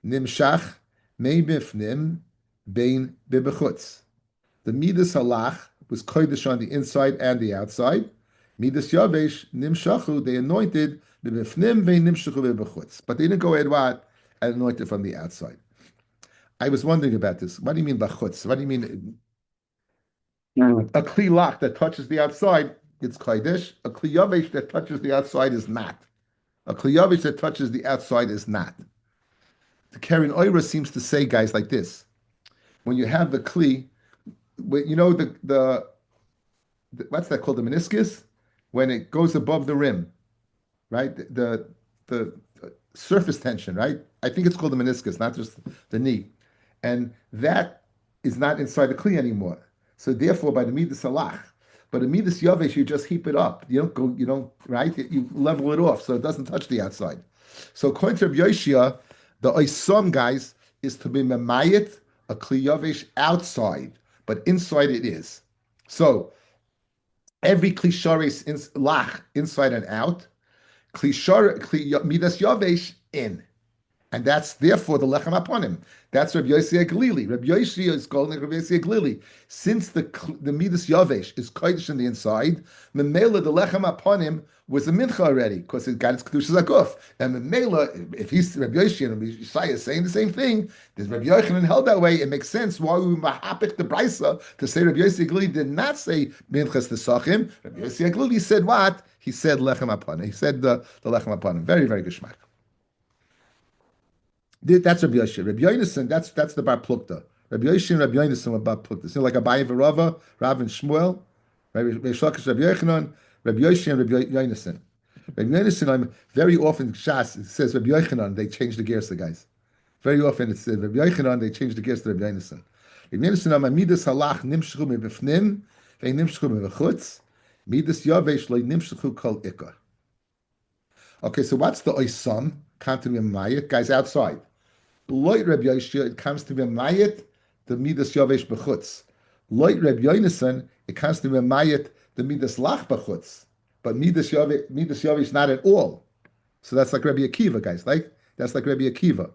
nimshach, mei bifnim, bein bibechutz. The Midas halach was kodesh on the inside and the outside. Midas Yavesh, nimshachu, they anointed, bibifnim, bein nimshachu bibechutz. But they didn't go ahead what? And anointed from the outside. I was wondering about this. What do you mean bachutz? What do you mean a kli lach that touches the outside? It's kodesh. A kli yavesh that touches the outside is not. A kli yavesh that touches the outside is not. The Karen Oira seems to say, guys, like this: when you have the kli, you know the what's that called? The meniscus, when it goes above the rim, right? The surface tension, right? I think it's called the meniscus, not just the knee, and that is not inside the kli anymore. So therefore, by the midas halach, but the midas yavesh, you just heap it up. You don't, right? You level it off so it doesn't touch the outside. So according to Rabbi Yoshia, the oisam, guys, is to be memayit a kli yavesh outside, but inside it is. So every kli sharis lach inside and out, midas yavesh in. And that's therefore the lechem upon him. That's Rabbi Yossi Glili. Rabbi Yossi is calling it Rabbi Yossi Glili. Since the midas yavesh is kodesh in the inside, memela the lechem upon him was a mincha already because it got its kedushas aguf. And memela, if he's Rabbi Yossi and Rabbi Yisrael is saying the same thing, there's Rabbi Yochanan held that way. It makes sense why we mahapik the brisa to say Rabbi Yossi Glili did not say minchas tesachim. Rabbi Yossi Glili said what? He said lechem upon him. He said the lechem upon him. Very, very geschmack. That's Rabbi Yoshia. Rabbi Yonason, that's the Bar Plukta. Rabbi Yoshia and Rabbi Yonason were Bar Plukta. So like Abaye V'Rava, Rav and Shmuel, Rabbi Shlakish, Rabbi Yochanan, Rabbi Yoshia and Rabbi Yonason. Rabbi Yonason, very often, Shas, it says Rabbi Yochanan, they change the gears, the guys. Very often it says Rabbi Yochanan, they change the gears to Rabbi Yonason. Rabbi Yonason, Midas halach nimshchu mebifnim, ve'in nimshchu mebechutz, Midas yavesh lo nimshchu kol ikar. Okay, so what's the oisam? Can't be mayit, guys, outside. Loit Rabbi Yoshia, it comes to be mayit, the midas yavesh bechutz. Loit Rabbi Yonason, it comes to be mayit, the midas lach bechutz. But midas yavesh not at all. So that's like Rabbi Akiva, guys. Like that's like Rabbi Akiva.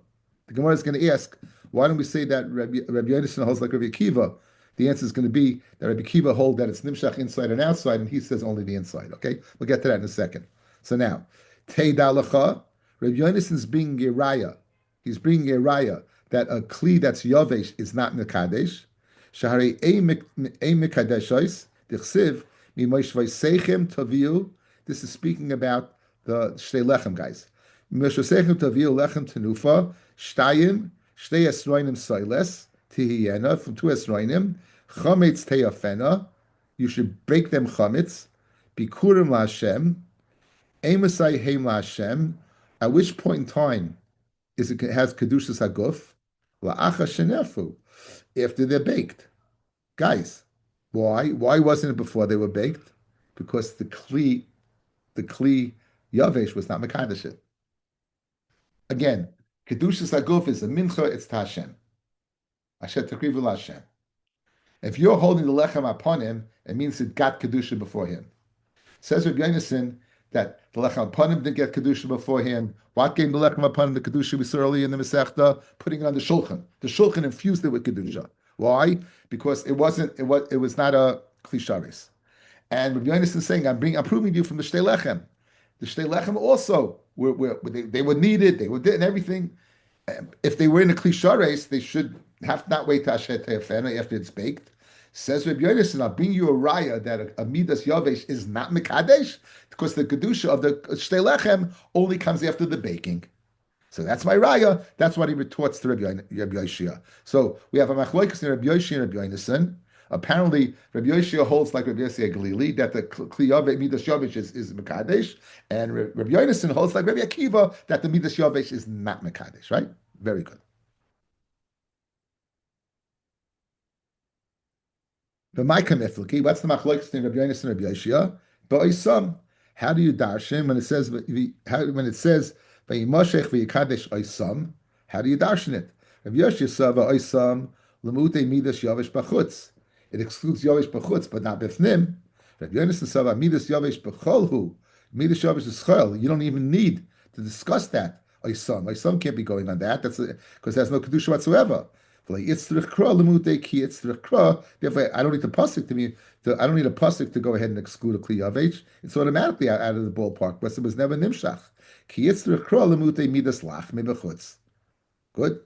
The Gemara is going to ask, why don't we say that Rabbi Yonason holds like Rabbi Akiva? The answer is going to be that Rabbi Akiva holds that it's nimshach inside and outside, and he says only the inside. Okay, we'll get to that in a second. So now, Tei Dalacha, Rabbi Yonason's bringing a raya. He's bringing a raya that a kli that's yavesh is not mekadesh. Shahari ei mekadeshois dichsiv mimoshvay seichem taviu. This is speaking about the shtei lechem, guys. Mimoshvay seichem taviu lechem tenufa shtayim shtei esroinim soiles tihiyena from 2 esroinim chametz teyafena. You should break them chametz bikurim laHashem emasai heim laHashem. At which point in time is it has kedushas haguf la'acha shenefu after they're baked, guys? Why? Why wasn't it before they were baked? Because the kli yavesh was not mekadesh it. Again, kedushas haguf is a mincha. It's Hashem. Asher takrivu Hashem. If you're holding the lechem upon him, it means it got kedusha before him. Says Rabbi Yonason that the lechem upon him didn't get kedusha before him. What gave the lechem upon him the kedusha we saw earlier in the Masechta? Putting it on the shulchan. The shulchan infused it with kedusha. Why? Because it was not a klisharis. And Rabbi Yonason is saying, I'm proving to you from the shtei lechem. The shtei lechem also they were needed. They were did and everything. If they were in a klisharis, they should have not wait to Asher Te'afena after it's baked. Says Rabbi Yonason, I'll bring you a raya that a midas yavesh is not mekadesh because the kedusha of the shtei lechem only comes after the baking. So that's my raya. That's what he retorts to Rabbi Yoshia. So we have a machlokes in Rabbi Yoshia and Rabbi Yonason. Apparently, Rabbi Yoshia holds like Rabbi Yossi Glili that the kli yavesh midas yavesh is mekadesh, and Rabbi Yonason holds like Rabbi Akiva that the midas yavesh is not mekadesh. Right? Very good. But my kamifliki, what's the machlokes in Rabbi Yonason and Rabbi Yoshia? But Isam, how do you darshan when it says Vayimoshech v'yikadesh oisam. How do you darshan it? Rav Yoshia Sava oisam lemute midas yavish b'chutz. It excludes yavish b'chutz, but not b'fnim. Rav Yonasan Sava midas yavish b'cholhu. Midas yavish is chol. You don't even need to discuss that. Oisam can't be going on that. That's because there's no kedusha whatsoever. Therefore, I don't need the pasuk to me. I don't need a pasuk to go ahead and exclude a kli yavish. It's automatically out of the ballpark, but it was never nimshach. Good.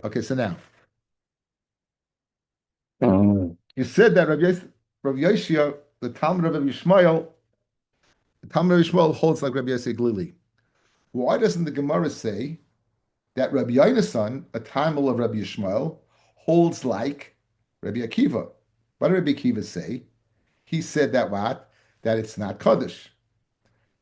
Okay, so now you said that Rabbi Yoshia, the Talmud of Rabbi Yishmael, the Talmud of Yishmael holds like Rabbi Yosef Glili. Why doesn't the Gemara say that Rabbi Yonasan, a Talmud of Rabbi Yishmael, holds like Rabbi Akiva? What did Rabbi Akiva say? He said that what? That it's not Kaddish.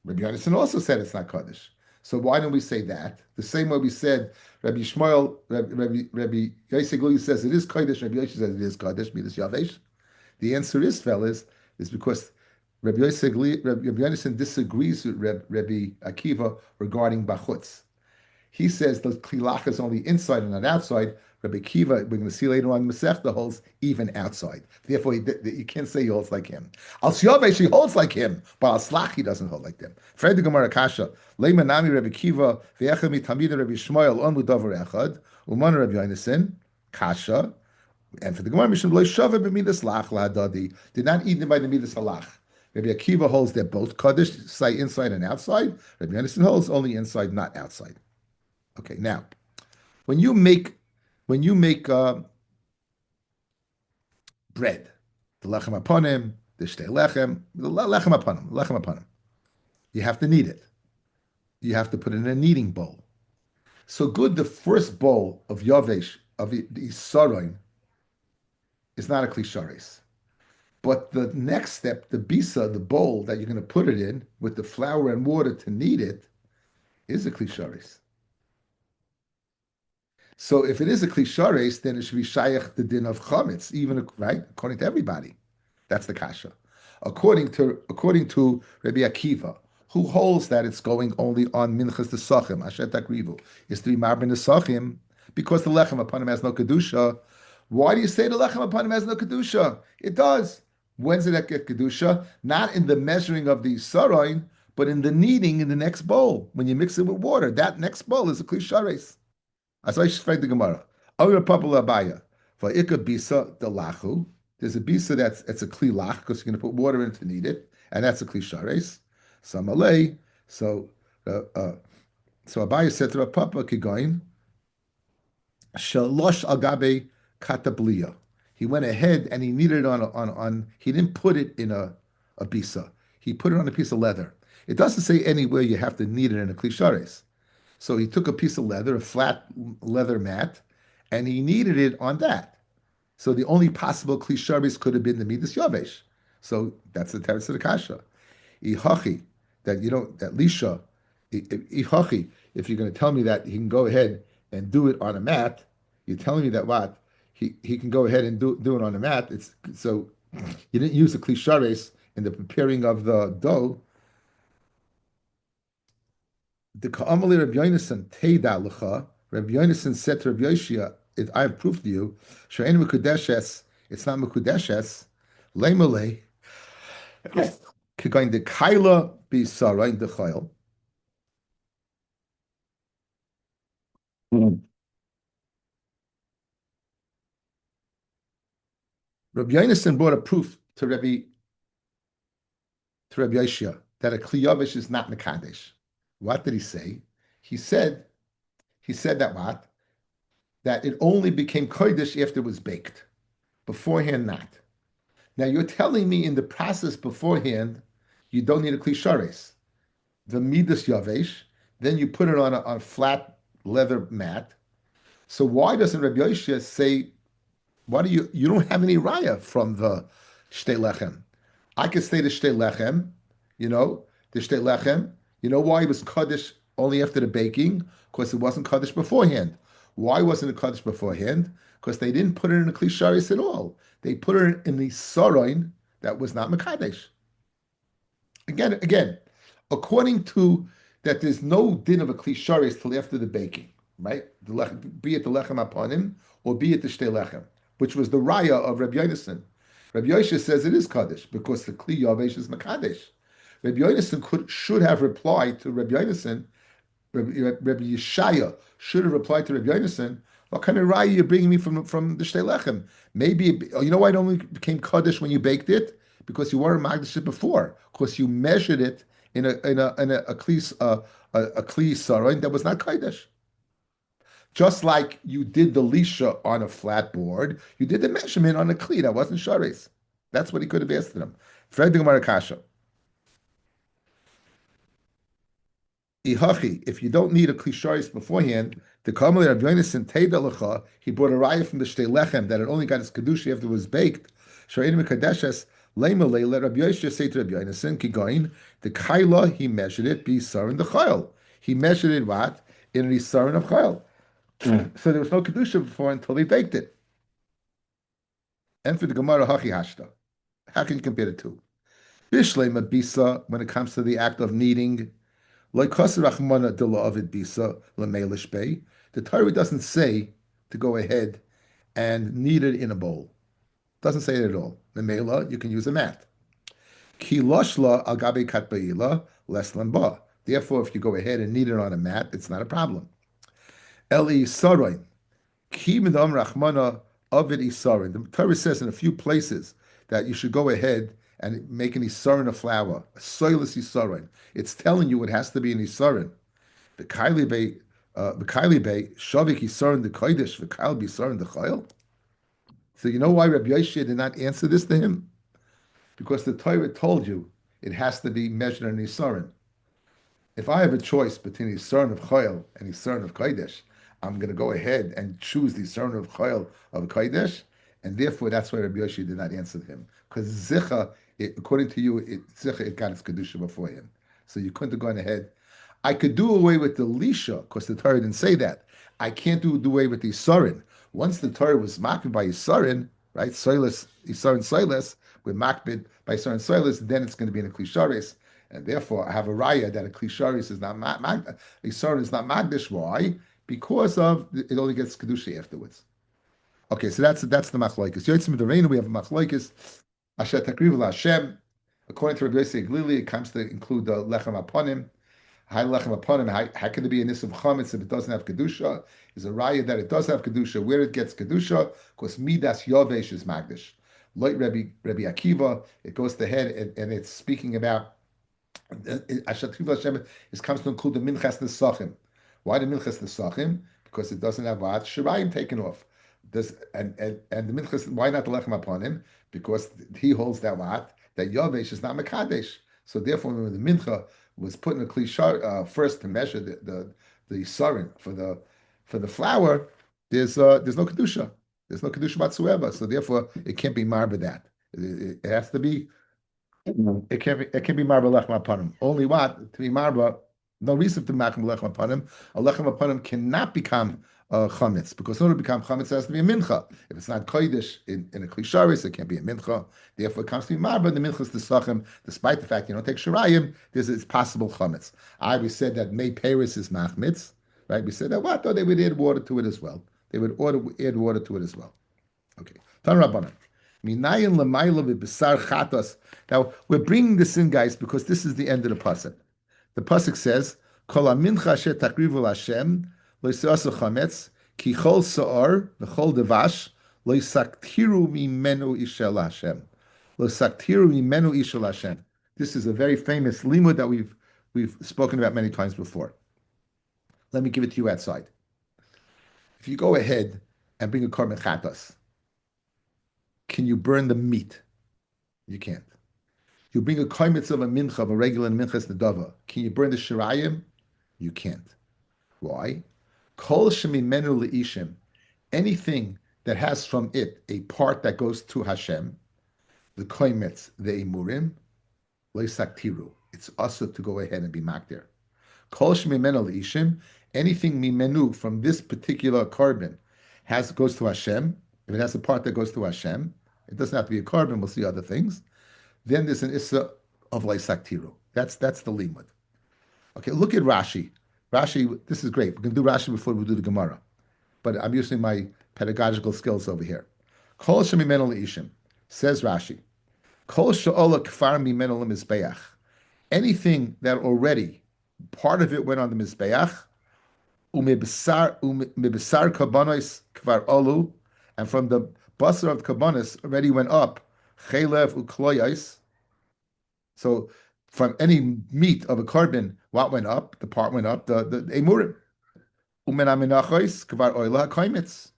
Rabbi Yonasan also said it's not Kaddish. So why don't we say that? The same way we said Rabbi Yishmael, Rabbi Yosef Glili says it is Kaddish, Rabbi Yosef says it is Kaddish, Midas Yavesh. The answer is, fellas, is because Rabbi Yonasan disagrees with Rabbi Akiva regarding Bachutz. He says the klilach is only inside and not outside. Rabbi Akiva, we're going to see later on, Masechta holds even outside. Therefore, you can't say he holds like him. Al Siyavesh, he holds like him, but Al Slach, he doesn't hold like them. Fred the Gemara Kasha, Leiman Nami Rabbi Akiva, Ve'echad Tamida Rabbi Shmuel, On Mudavar Echad, Uman Rabbi Yonasan, Kasha, and for the Gemara, Mishum Lo Shava B'Midas Lach La'adadi, did not eat them by the Midas Halach. Rabbi Akiva holds they're both Kaddish, say inside and outside. Rabbi Yonasan holds only inside, not outside. Okay, now, when you make bread, the lechem aponim, the shtei lechem, the lechem aponim, you have to knead it. You have to put it in a kneading bowl. So good, the first bowl of yavesh, of the isaroin, is not a klisharis. But the next step, the bisa, the bowl that you're going to put it in, with the flour and water to knead it, is a klisharis. So if it is a klishares, then it should be shayach the din of chametz, even right according to everybody. That's the kasha. According to Rabbi Akiva, who holds that it's going only on minchas the sachim, ashet takrivu, is to be marbin the sachim because the lechem upon him has no kedusha. Why do you say the lechem upon him has no kedusha? It does. When's it get kedusha? Not in the measuring of the saroin, but in the kneading in the next bowl when you mix it with water. That next bowl is a klishares. As I explained the Gemara, Oyer Papa Abaya for Ika Bisa the Lachu. There's a Bisa it's a Kli Lach because you're going to put water in to knead it, and that's a Kli Shares. Samalei. So Abaya said to Papa Kigoin, Shalosh Agabe Katabliya. He went ahead and he kneaded it on. He didn't put it in a Bisa. He put it on a piece of leather. It doesn't say anywhere you have to knead it in a Kli Shares. So he took a piece of leather, a flat leather mat, and he kneaded it on that. So the only possible klisharis could have been the midas yavesh. So that's the teretz of the kasha. Ihachi, that lisha. Ihachi, if you're going to tell me that he can go ahead and do it on a mat, you're telling me that what he can go ahead and do it on a mat. It's so you didn't use the klisharis in the preparing of the dough. The Ka'amali Rabbi Yonasan Teida Lecha. Rabbi Yonasan said to Rabbi Yoshia, I have proof to you. She'en mekudeshes. It's not mekudeshes. Leimale. Going the Kaila be Sarah in the Chayil. Rabbi Yonasan brought a proof to Rabbi Yoshia that a Kliyavish is not Mekadesh. What did he say? He said that what? That it only became kodesh after it was baked. Beforehand, not. Now you're telling me in the process beforehand, you don't need a klishares. The midas yavesh, then you put it on a flat leather mat. So why doesn't Rabbi Yoshia say, why do you don't have any raya from the shtei lechem? I could say the shtei lechem, the shtei lechem. You know why it was Kaddish only after the baking? Because it wasn't Kaddish beforehand. Why wasn't it Kaddish beforehand? Because they didn't put it in a Klisharis at all. They put it in the Saroin that was not Mekadesh. Again, according to that there's no din of a klisharis till after the baking, right? Be it the lechem upon him or be it the shtei lechem, which was the raya of Rabbi Yonason. Rabbi Yosha says it is kaddish because the kli yavesh is makadesh. Rabbi Yonason should have replied to Rabbi Yonason. Rabbi Yeshaya should have replied to Rabbi Yonason. What kind of raya you're bringing me from the shtei lechem? Maybe you know why it only became kaddish when you baked it because you weren't magdish it before because you measured it in a kli saroin that was not kaddish. Just like you did the lisha on a flat board, you did the measurement on a kli that wasn't sharis. That's what he could have asked them. Fred the Gemara Kasha. If you don't need a klisharis beforehand, the Kamal Rabbi Yonason Teidalacha, he brought a raya from the Shtei Lechem that it only got its kedusha after it was baked. Sha'in Mekadeshes Lema Let Rabbi Yosha say to Rabbi Yonason, Kigoin, the Kaila, he measured it, be Sarin the Chayil. He measured it what? In the Sarin of Chayil. So there was no kedusha before until they baked it. And for the Gemara Hachi Hashta, how can you compare the two? Bishlei Mabisa, when it comes to the act of kneading, the Torah doesn't say to go ahead and knead it in a bowl. Doesn't say it at all. Memela, you can use a mat. Ki loshla al gabe katbaila less lamba. Therefore, if you go ahead and knead it on a mat, it's not a problem. Eli saroin. Ki midam rachmana avid isarin. The Torah says in a few places that you should go ahead and make an isarin of flour, a soilless isarin. It's telling you it has to be an isarin. The kaili bay, shavik isarin the kodesh, the kail be isarin the chayil. So you know why Rabbi Yoshe did not answer this to him? Because the Torah told you it has to be measured in isarin. If I have a choice between isarin of chayil and isarin of kodesh, I'm going to go ahead and choose the isarin of chayil of kodesh, and therefore that's why Rabbi Yoshe did not answer him. Because zicha, according to you, zicha it got its kedusha before him. So you couldn't have gone ahead. I could do away with the lisha because the Torah didn't say that. I can't do away with the isarin. Once the Torah was makbid by isarin, right? Soilus, isarin soilus, with makbid by isarin soilus, then it's going to be in a klisharis. And therefore, I have a raya that a klisharis is not isarin is not magdish. Why? Because of it only gets kedusha afterwards. Okay, so that's the machlokes. Yotzim D'Reinu, we have a machlokes. Asher takriv Hashem. According to Rabbi Yosef Glili, it comes to include the lechem aponim. High lechem aponim. How can it be a nis of chametz if it doesn't have kedusha? Is a raya that it does have kedusha. Where it gets kedusha, because midas yovesh is magdish. Like Rabbi Akiva, it goes to head and it's speaking about Asher takriv Hashem. It comes to include the minchas nesachim. Why the minchas nesachim? Because it doesn't have what shirayim taken off. And the minchas, why not the lechem upon him? Because he holds that what? That Yavesh is not Mekadesh. So therefore, when the mincha was put in a kli first to measure the sarin for the flour, there's no kedusha. There's no kedusha whatsoever. So therefore, it can't be marba that. It has to be. It can't be marba lechem upon him. Only what to be marba. No reason to make lechem upon him. A lechem upon him cannot become chametz, because in order to become chametz, it has to be a mincha. If it's not kodesh in a klisharis, it can't be a mincha. Therefore, it comes to be marba. The mincha is the sachem, despite the fact you don't take shirayim. It's possible chametz. We said that may paris is machmitz, right? We said that what? Though they would add water to it as well. They would add water to it as well. Okay. Tan Rabbanan. Minayin l'mayla v'besar chatos. Now we're bringing this in, guys, because this is the end of the pasuk. The pasuk says, "Kol amincha asher takrivu Hashem lo yisasu chametz ki chol saor v'chol devash lo yisaktiru mimenu ishel Hashem lo yisaktiru mimenu ishel Hashem." This is a very famous limud that we've spoken about many times before. Let me give it to you outside. If you go ahead and bring a korban chatas, can you burn the meat? You can't. You bring a kaimitz of a mincha, of a regular minchas nedava. Can you burn the shirayim? You can't. Why? Kol shemimenu leishim. Anything that has from it a part that goes to Hashem, the kaimitz, the emurim, leisaktiru. It's also to go ahead and be makdir. Kol shemimenu leishim. Anything mimenu from this particular carbon goes to Hashem. If it has a part that goes to Hashem, it doesn't have to be a carbon. We'll see other things. Then there's an issa of leisaktiru. That's the limud. Okay, look at Rashi. Rashi, this is great. We're going to do Rashi before we do the Gemara, but I'm using my pedagogical skills over here. Kol shemimenu leishim, says Rashi. Kol she'ola kfar mimenu lemizbeach. Anything that already part of it went on the mizbeach, umibesar kabanos kvar olu, and from the basar of kabanos already went up chelev ukloyais. So from any meat of a carbon, what went up? The part went up. The emurim. Umen Menachos kvar oila kaimitz.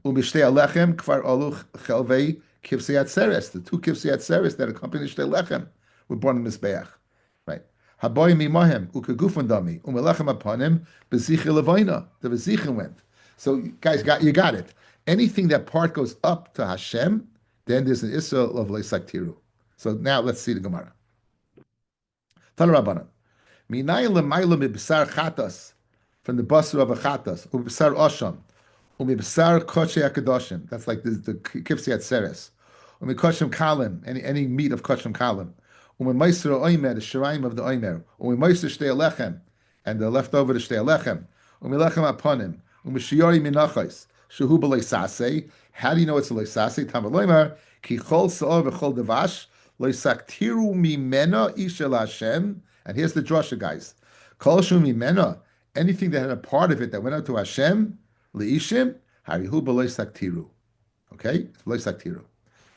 Umishtei alechem kvar olu chelvei kivsei atzeres. The two kivsei atzeres that accompany shtei lechem were born in Mizbeach. Right. Haboy mimahem ukegufan dami umelechem upon him bezichel levaina. The bezichel went. So guys, you got it. Anything that part goes up to Hashem, then there's an issur of leisaktiru. So now let's see the Gemara. Tana Rabbanan. Minayin lemayla mibsar chatas, from the basar of a chatas, ubisar osham, ubisar koche akadoshim. That's like the kifsi atzeres. Umikoshem kalim, any meat of koshem kalim. Umimaiser oimer, the shiraim of the oimer. Umimaiser shtei alechem, and the leftover the shtei alechem. Umilechem aponim. Umishiyori minachos. Shehu b'leisase. How do you know it's a leisase? Tamaloimer ki chol saor v'chol devash loisaktiru mimena ishel Hashem. And here's the drasha, guys. Kol shu mimena. Anything that had a part of it that went out to Hashem, leishim, harihu b'leisaktiru. Okay, b'leisaktiru.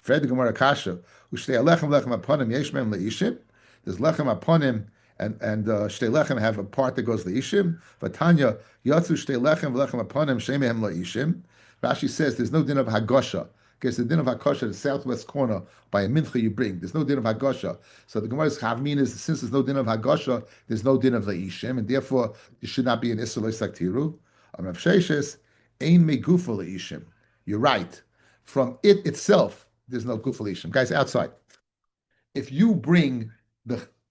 Fred the Gemara Kasha, ushtei alechem lechem aponim yeshmem leishim. There's lechem aponim and shtei lechem have a part that goes leishim. Vatanya yatzu shtei lechem v'lechem aponim shemehem leishim. Rashi says there's no din of hagosha. Because the din of Hakosha, the southwest corner, by a mincha you bring. There's no din of Hagosha. So the Gemara's Havmin is, since there's no din of Hagosha, there's no din of Leishim, and therefore there should not be an Issur Saktiru. Rav Sheshes, Ein Megufa Leishim. You're right. From it itself, there's no Gufa Leishim. Guys, outside. If you bring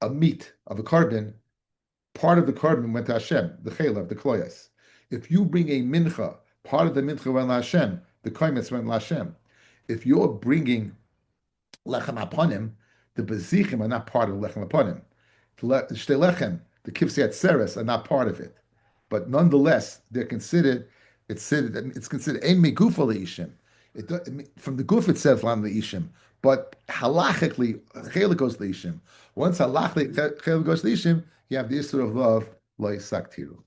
a meat of a carbon, part of the carbon went to Hashem, the Chelav, the Kloyas. If you bring a mincha, part of the mincha went to Hashem, the Koimetz went to Hashem. If you're bringing lechem aponim, the bezichim are not part of lechem aponim. Shtei lechem, the kivsei atzeres are not part of it, but nonetheless they're considered. It's considered ein megufa leishim. From the guf itself, lam leishim, but halachically chelik goes leishim. Once halachically chelik goes leishim, you have the issur of love loisaktiru.